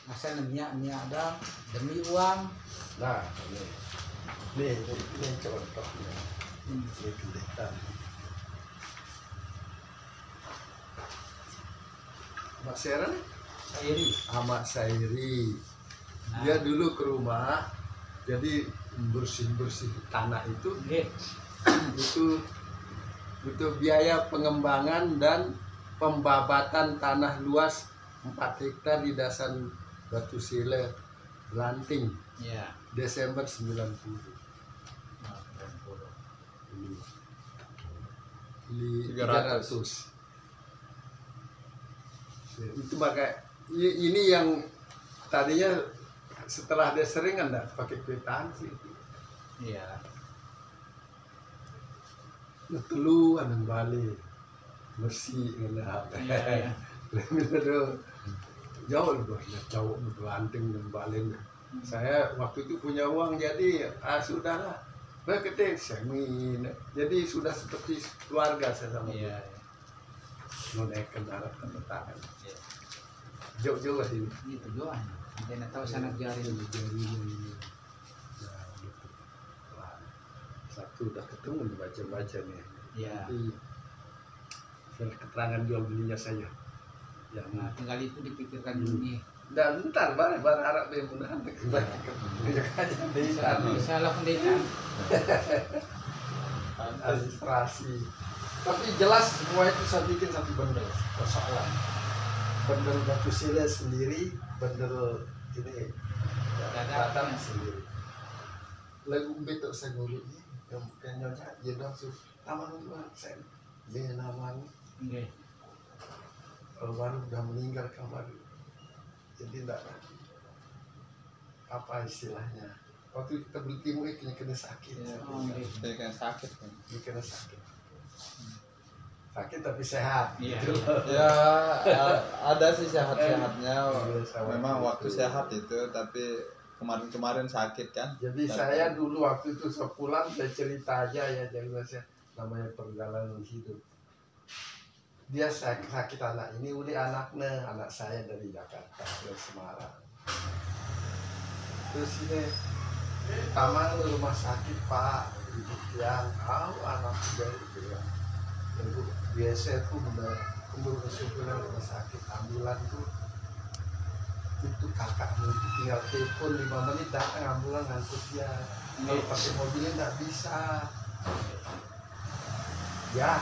Asal minyak ada demi uang. Nah, ini contohnya. Ini kelihatan. Mak Sera nih? Sairi. Ahmad Sairi. Dia dulu ke rumah, jadi bersih tanah itu Nggih. butuh biaya pengembangan dan pembabatan tanah luas 4 hektar di dasar Batu Sile Lanting Iya. Desember 90. Ini 300. Itu makanya ini yang tadinya setelah dia sering enggak pakai kwitansi. Iya. Telu anang balik bersih ngena apa. Iya. Jauh loh, jauh Lanting dan balik. Saya waktu itu punya uang jadi sudahlah. Nah ketik semin. Jadi sudah seperti keluarga saya sama dia. Iya. Menaikkan alat tanda tangan. Iya. Jauh-jauh lah ini. Ini tujuan. Dia nak tahu sanak jari. Jarinya ini. Nah, gitu. Wah, satu udah ketemu dibaca-baca nih. Iya. Nanti keterangan jual belinya saya. Ya, Nah, tinggal itu dipikirkan dulu nih. dan ntar barang harap dia mudahan kembali ke aja di Salah pendeta. administrasi. Tapi jelas semua itu saya bikin satu bendel persoalan. Bendel Batu Sile sendiri, bendel ini datang sendiri. Lagu betul saya ngurutnya, yang nyonya dia langsung taman luar saya, dia namanya Nggih. baru udah meninggal kamar. Jadi enggak apa istilahnya, waktu kita beli timu itu kena sakit. Oh, nggih. Saya kan sakit kan. Dia kena sakit tapi sehat. Iya. gitu. Ya ada sih sehat-sehatnya. Iya, sama Memang gitu. waktu sehat itu, tapi kemarin-kemarin sakit kan. Jadi saya dulu waktu itu sepulang saya cerita aja ya, jadi saya namanya perjalanan hidup. Dia sakit anak ini, udah anak saya dari Jakarta dari Semarang. Terus ini taman rumah sakit Pak, yang tahu anak dari bilang Ibu biasa tuh udah kembali ke rumah sakit ambulan tuh itu kakakmu itu tinggal telepon 5 menit datang ambulan ngangkut dia. Kalau pakai mobilnya nggak bisa. Ya,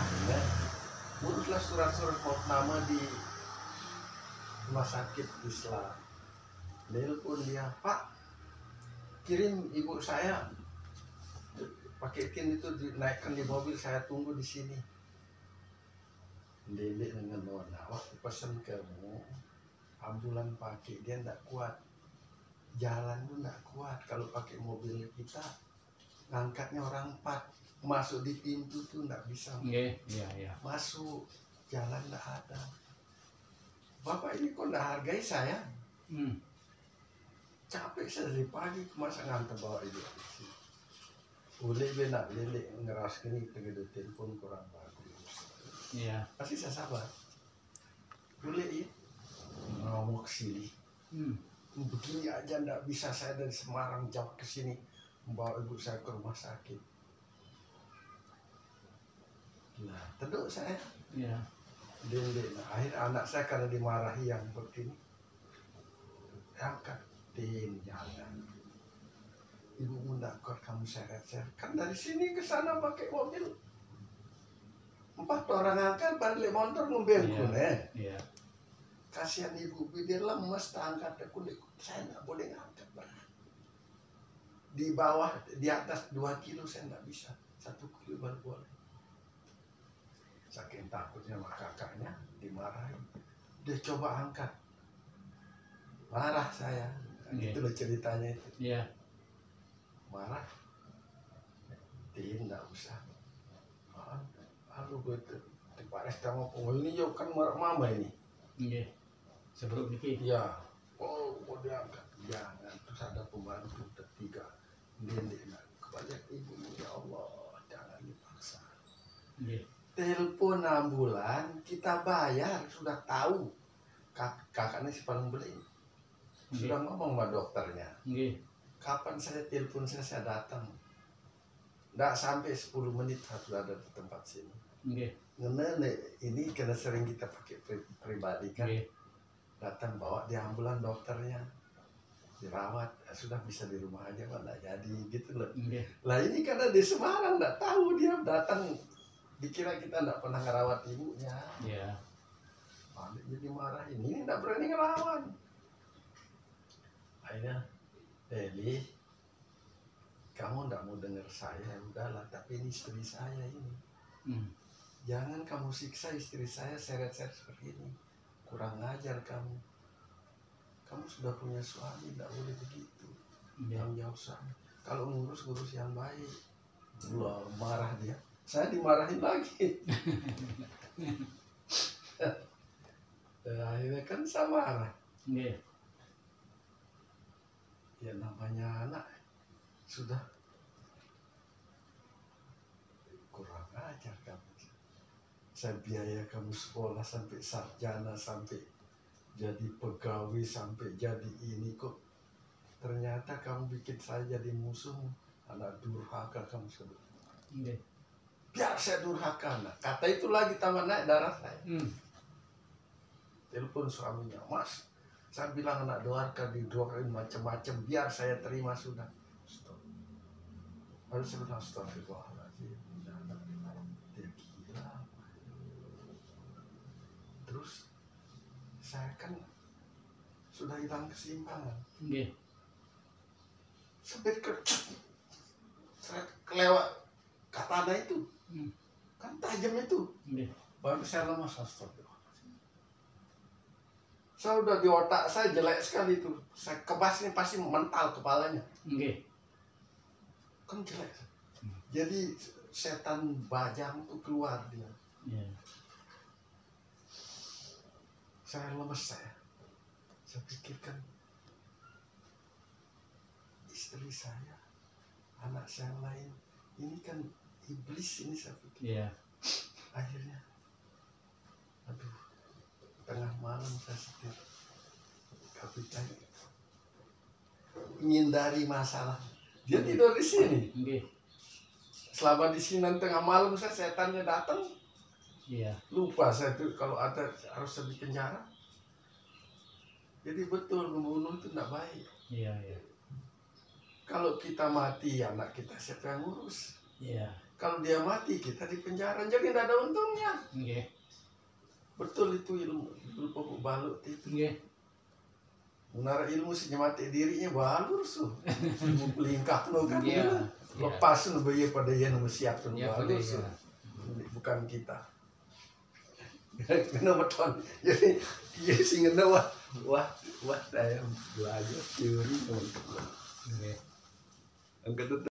uruslah surat-surat nama di rumah sakit Islam. Telepon dia, Pak, kirim ibu saya pakai tin itu dinaikkan di mobil, saya tunggu di sini. Lele dengan nona, waktu pesan kamu ambulan pakai dia nggak kuat, jalan tuh nggak kuat. Kalau pakai mobil kita ngangkatnya orang 4, masuk di pintu tuh nggak bisa masuk, jalan nggak ada. Bapak ini kok nggak hargai saya? Capek saya dari pagi masa nganter bawa ibu. Boleh benar lele ngeras gini tegedo telepon kurang bagus. Iya. Pasti saya sabar. Boleh ya ngomong sini. Begini aja ndak bisa saya dari Semarang jauh ke sini membawa ibu saya ke rumah sakit. Nah, teduk saya. Iya. Nah, akhirnya anak saya karena dimarahi yang begini, angkat jangan. Ibu ndak kuat kamu seret-seret. Kan dari sini ke sana pakai mobil. 4 orang angkat balik motor mobilku Iya. Kasihan ibu dia lemes tak angkat aku, saya nggak boleh ngangkat berat. Di bawah di atas 2 kilo saya nggak bisa, 1 kilo baru boleh. Saking takutnya sama kakaknya dimarahin, dia coba angkat, marah saya. Itu loh ceritanya itu. Iya. Marah, nggak usah. Lalu gue dipares sama ini yuk kan mama ini. Iya. Sebelum dikit. Iya. Oh, mau diangkat. Jangan. Terus ada pembantu ketiga. Dia kebanyak ibu, ya Allah, jangan dipaksa. Iya. Telepon ambulan, kita bayar, sudah tahu. Kakaknya si paling beli. Sudah ngomong sama dokternya. Iya. Kapan saya telepon saya datang. Nggak sampai 10 menit sudah ada di tempat sini. Iya. Nenek ini karena sering kita pakai pribadi kan. Datang bawa di ambulan dokternya, dirawat, sudah bisa di rumah aja Pak, nggak jadi gitu loh. Lah ini karena di Semarang nggak tahu, dia datang dikira kita nggak pernah ngerawat ibunya. Iya. Balik jadi marah, ini nggak berani ngelawan. Akhirnya Eli, kamu nggak mau dengar saya, udahlah, tapi ini istri saya ini. Jangan kamu siksa istri saya seret-seret seperti ini. Kurang ajar kamu. Kamu sudah punya suami, tidak boleh begitu. Yang jauh sana. Kalau ngurus yang baik. Wah, marah dia. Saya dimarahin lagi. Akhirnya kan saya marah. Ya namanya anak sudah kurang ajar kamu. Saya biaya kamu sekolah sampai sarjana, sampai jadi pegawai, sampai jadi ini kok. Ternyata kamu bikin saya jadi musuh. Anak durhaka kamu sebut. Biar saya durhaka. Nah, kata itu lagi tambah naik darah saya. Telepon suaminya, Mas, saya bilang anak durhaka, didoain macam-macam, biar saya terima sudah. Stop. Lalu saya bilang astagfirullahaladzim. Dia gila. Terus saya kan sudah hilang keseimbangan. Sampai saya kelewat katana itu, kan tajam itu. Baru saya lemas, astagfirullahaladzim. Saya udah di otak saya jelek sekali itu. Saya kebas ini pasti mental kepalanya. Kan jelek. Jadi setan bajang tuh keluar dia. Saya lemes saya pikirkan istri saya, anak saya lain, ini kan iblis ini saya pikir. Akhirnya, aduh, tengah malam saya setir, kapitan menghindari masalah. Dia tidur di sini. Selama di sini tengah malam setannya datang, Iya. Lupa saya tuh kalau ada harus di penjara. Jadi betul membunuh itu tidak baik. Iya, iya. Kalau kita mati anak kita siapa yang ngurus? Iya. Kalau dia mati kita di penjara jadi tidak ada untungnya. Nggih. Betul itu ilmu pokok balut itu. Nggih. Menara ilmu sih mati dirinya balur su. Ilmu pelingkap lo kan. Iya. Lepas lo bayi pada yang siap tuh Ya, balur pada su. iya. Bukan kita. Kenapa tuan? Jadi dia sih wah saya belajar teori teman-teman. Nggih. Angkat